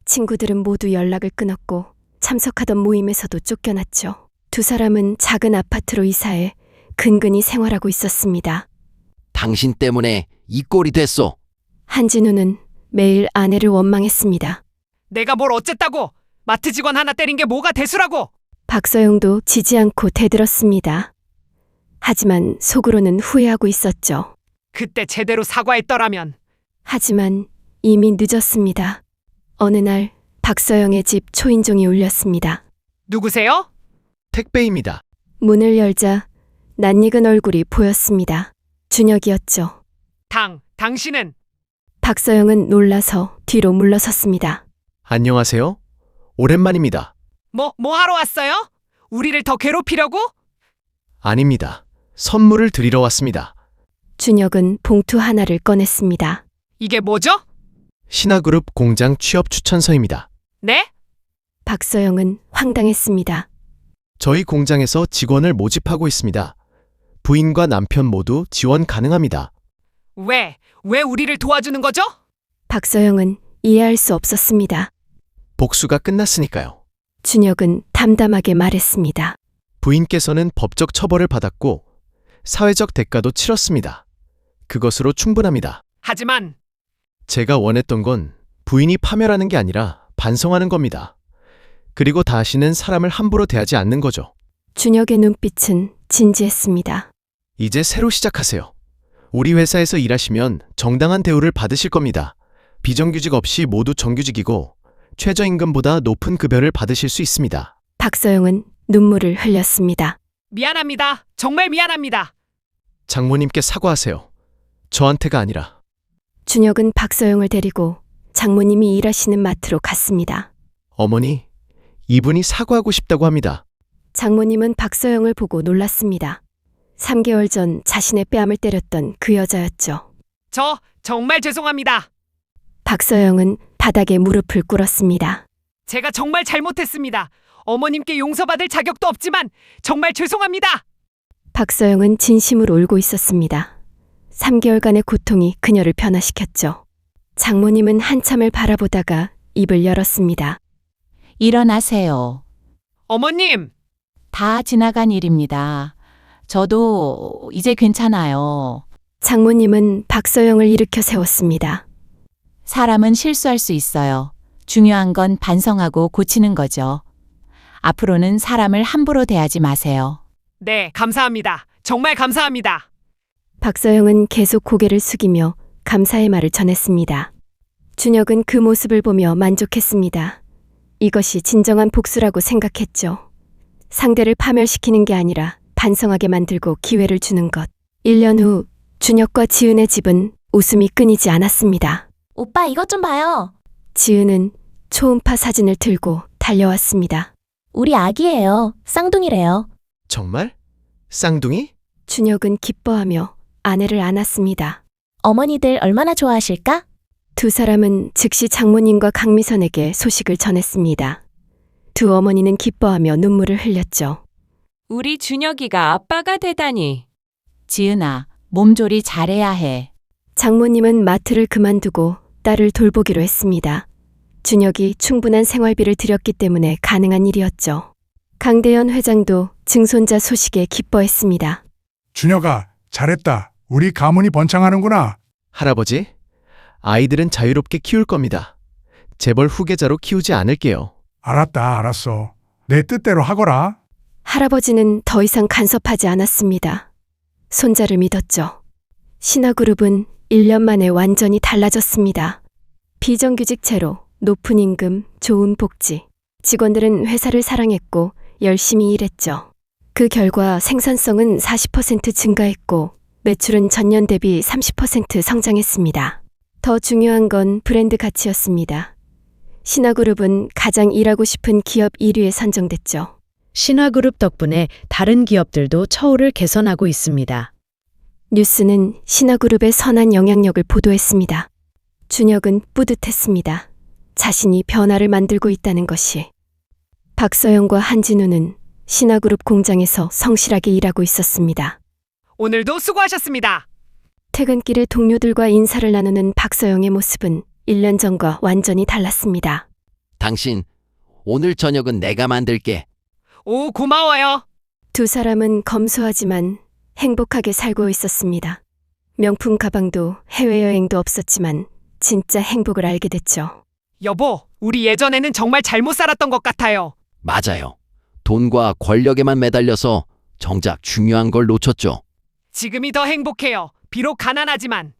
친구들은 모두 연락을 끊었고 참석하던 모임에서도 쫓겨났죠. 두 사람은 작은 아파트로 이사해 근근히 생활하고 있었습니다. 당신 때문에 이 꼴이 됐소. 한진우는 매일 아내를 원망했습니다. 내가 뭘 어쨌다고? 마트 직원 하나 때린 게 뭐가 대수라고? 박서영도 지지 않고 대들었습니다. 하지만 속으로는 후회하고 있었죠. 그때 제대로 사과했더라면. 하지만 이미 늦었습니다. 어느 날 박서영의 집 초인종이 울렸습니다. 누구세요? 택배입니다. 문을 열자 낯익은 얼굴이 보였습니다. 준혁이었죠. 당신은? 박서영은 놀라서 뒤로 물러섰습니다. 안녕하세요. 오랜만입니다. 뭐 하러 왔어요? 우리를 더 괴롭히려고? 아닙니다. 선물을 드리러 왔습니다. 준혁은 봉투 하나를 꺼냈습니다. 이게 뭐죠? 신화그룹 공장 취업 추천서입니다. 네? 박서영은 황당했습니다. 저희 공장에서 직원을 모집하고 있습니다. 부인과 남편 모두 지원 가능합니다. 왜 우리를 도와주는 거죠? 박서영은 이해할 수 없었습니다. 복수가 끝났으니까요. 준혁은 담담하게 말했습니다. 부인께서는 법적 처벌을 받았고 사회적 대가도 치렀습니다. 그것으로 충분합니다. 하지만 제가 원했던 건 부인이 파멸하는 게 아니라 반성하는 겁니다. 그리고 다시는 사람을 함부로 대하지 않는 거죠. 준혁의 눈빛은 진지했습니다. 이제 새로 시작하세요. 우리 회사에서 일하시면 정당한 대우를 받으실 겁니다. 비정규직 없이 모두 정규직이고 최저임금보다 높은 급여를 받으실 수 있습니다. 박서영은 눈물을 흘렸습니다. 미안합니다. 정말 미안합니다. 장모님께 사과하세요. 저한테가 아니라. 준혁은 박서영을 데리고 장모님이 일하시는 마트로 갔습니다. 어머니, 이분이 사과하고 싶다고 합니다. 장모님은 박서영을 보고 놀랐습니다. 3개월 전 자신의 뺨을 때렸던 그 여자였죠. 저 정말 죄송합니다. 박서영은 바닥에 무릎을 꿇었습니다. 제가 정말 잘못했습니다. 어머님께 용서받을 자격도 없지만 정말 죄송합니다. 박서영은 진심으로 울고 있었습니다. 3개월간의 고통이 그녀를 변화시켰죠. 장모님은 한참을 바라보다가 입을 열었습니다. 일어나세요. 어머님! 다 지나간 일입니다. 저도 이제 괜찮아요. 장모님은 박서영을 일으켜 세웠습니다. 사람은 실수할 수 있어요. 중요한 건 반성하고 고치는 거죠. 앞으로는 사람을 함부로 대하지 마세요. 네, 감사합니다. 정말 감사합니다. 박서영은 계속 고개를 숙이며 감사의 말을 전했습니다. 준혁은 그 모습을 보며 만족했습니다. 이것이 진정한 복수라고 생각했죠. 상대를 파멸시키는 게 아니라 반성하게 만들고 기회를 주는 것. 1년 후 준혁과 지은의 집은 웃음이 끊이지 않았습니다. 오빠 이것 좀 봐요. 지은은 초음파 사진을 들고 달려왔습니다. 우리 아기예요. 쌍둥이래요. 정말? 쌍둥이? 준혁은 기뻐하며 아내를 안았습니다. 어머니들 얼마나 좋아하실까? 두 사람은 즉시 장모님과 강미선에게 소식을 전했습니다. 두 어머니는 기뻐하며 눈물을 흘렸죠. 우리 준혁이가 아빠가 되다니. 지은아, 몸조리 잘해야 해. 장모님은 마트를 그만두고 딸을 돌보기로 했습니다. 준혁이 충분한 생활비를 들였기 때문에 가능한 일이었죠. 강대현 회장도 증손자 소식에 기뻐했습니다. 준혁아, 잘했다. 우리 가문이 번창하는구나. 할아버지, 아이들은 자유롭게 키울 겁니다. 재벌 후계자로 키우지 않을게요. 알았다, 알았어. 내 뜻대로 하거라. 할아버지는 더 이상 간섭하지 않았습니다. 손자를 믿었죠. 신화그룹은 1년 만에 완전히 달라졌습니다. 비정규직 제로, 높은 임금, 좋은 복지. 직원들은 회사를 사랑했고 열심히 일했죠. 그 결과 생산성은 40% 증가했고 매출은 전년 대비 30% 성장했습니다. 더 중요한 건 브랜드 가치였습니다. 신화그룹은 가장 일하고 싶은 기업 1위에 선정됐죠. 신화그룹 덕분에 다른 기업들도 처우를 개선하고 있습니다. 뉴스는 신화그룹의 선한 영향력을 보도했습니다. 준혁은 뿌듯했습니다. 자신이 변화를 만들고 있다는 것이. 박서영과 한진우는 신화그룹 공장에서 성실하게 일하고 있었습니다. 오늘도 수고하셨습니다. 퇴근길에 동료들과 인사를 나누는 박서영의 모습은 1년 전과 완전히 달랐습니다. 당신, 오늘 저녁은 내가 만들게. 오, 고마워요. 두 사람은 검소하지만 행복하게 살고 있었습니다. 명품 가방도 해외여행도 없었지만 진짜 행복을 알게 됐죠. 여보, 우리 예전에는 정말 잘못 살았던 것 같아요. 맞아요. 돈과 권력에만 매달려서 정작 중요한 걸 놓쳤죠. 지금이 더 행복해요. 비록 가난하지만.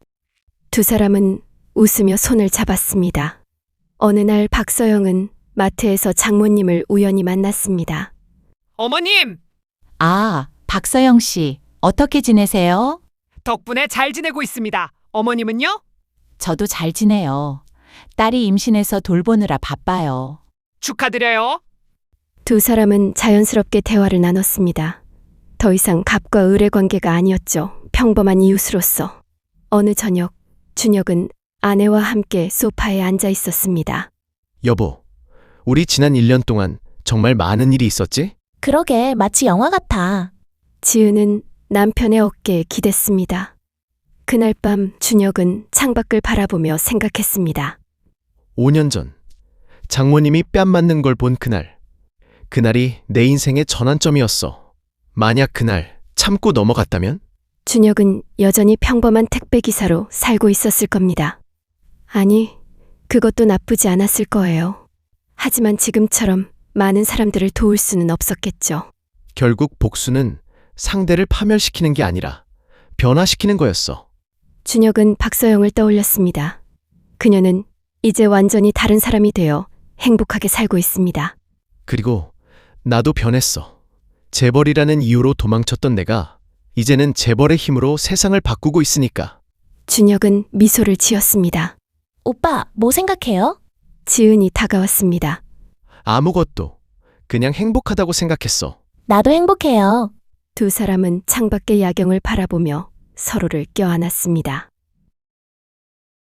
두 사람은 웃으며 손을 잡았습니다. 어느 날 박서영은 마트에서 장모님을 우연히 만났습니다. 어머님! 아, 박서영 씨, 어떻게 지내세요? 덕분에 잘 지내고 있습니다. 어머님은요? 저도 잘 지내요. 딸이 임신해서 돌보느라 바빠요. 축하드려요. 두 사람은 자연스럽게 대화를 나눴습니다. 더 이상 갑과 을의 관계가 아니었죠. 평범한 이웃으로서. 어느 저녁, 준혁은 아내와 함께 소파에 앉아 있었습니다. 여보, 우리 지난 1년 동안 정말 많은 일이 있었지? 그러게, 마치 영화 같아. 지은은 남편의 어깨에 기댔습니다. 그날 밤 준혁은 창밖을 바라보며 생각했습니다. 5년 전 장모님이 뺨 맞는 걸 본 그날. 그날이 내 인생의 전환점이었어. 만약 그날 참고 넘어갔다면? 준혁은 여전히 평범한 택배기사로 살고 있었을 겁니다. 아니, 그것도 나쁘지 않았을 거예요. 하지만 지금처럼 많은 사람들을 도울 수는 없었겠죠. 결국 복수는 상대를 파멸시키는 게 아니라 변화시키는 거였어. 준혁은 박서영을 떠올렸습니다. 그녀는 이제 완전히 다른 사람이 되어 행복하게 살고 있습니다. 그리고 나도 변했어. 재벌이라는 이유로 도망쳤던 내가 이제는 재벌의 힘으로 세상을 바꾸고 있으니까. 준혁은 미소를 지었습니다. 오빠, 뭐 생각해요? 지은이 다가왔습니다. 아무것도. 그냥 행복하다고 생각했어. 나도 행복해요. 두 사람은 창밖의 야경을 바라보며 서로를 껴안았습니다.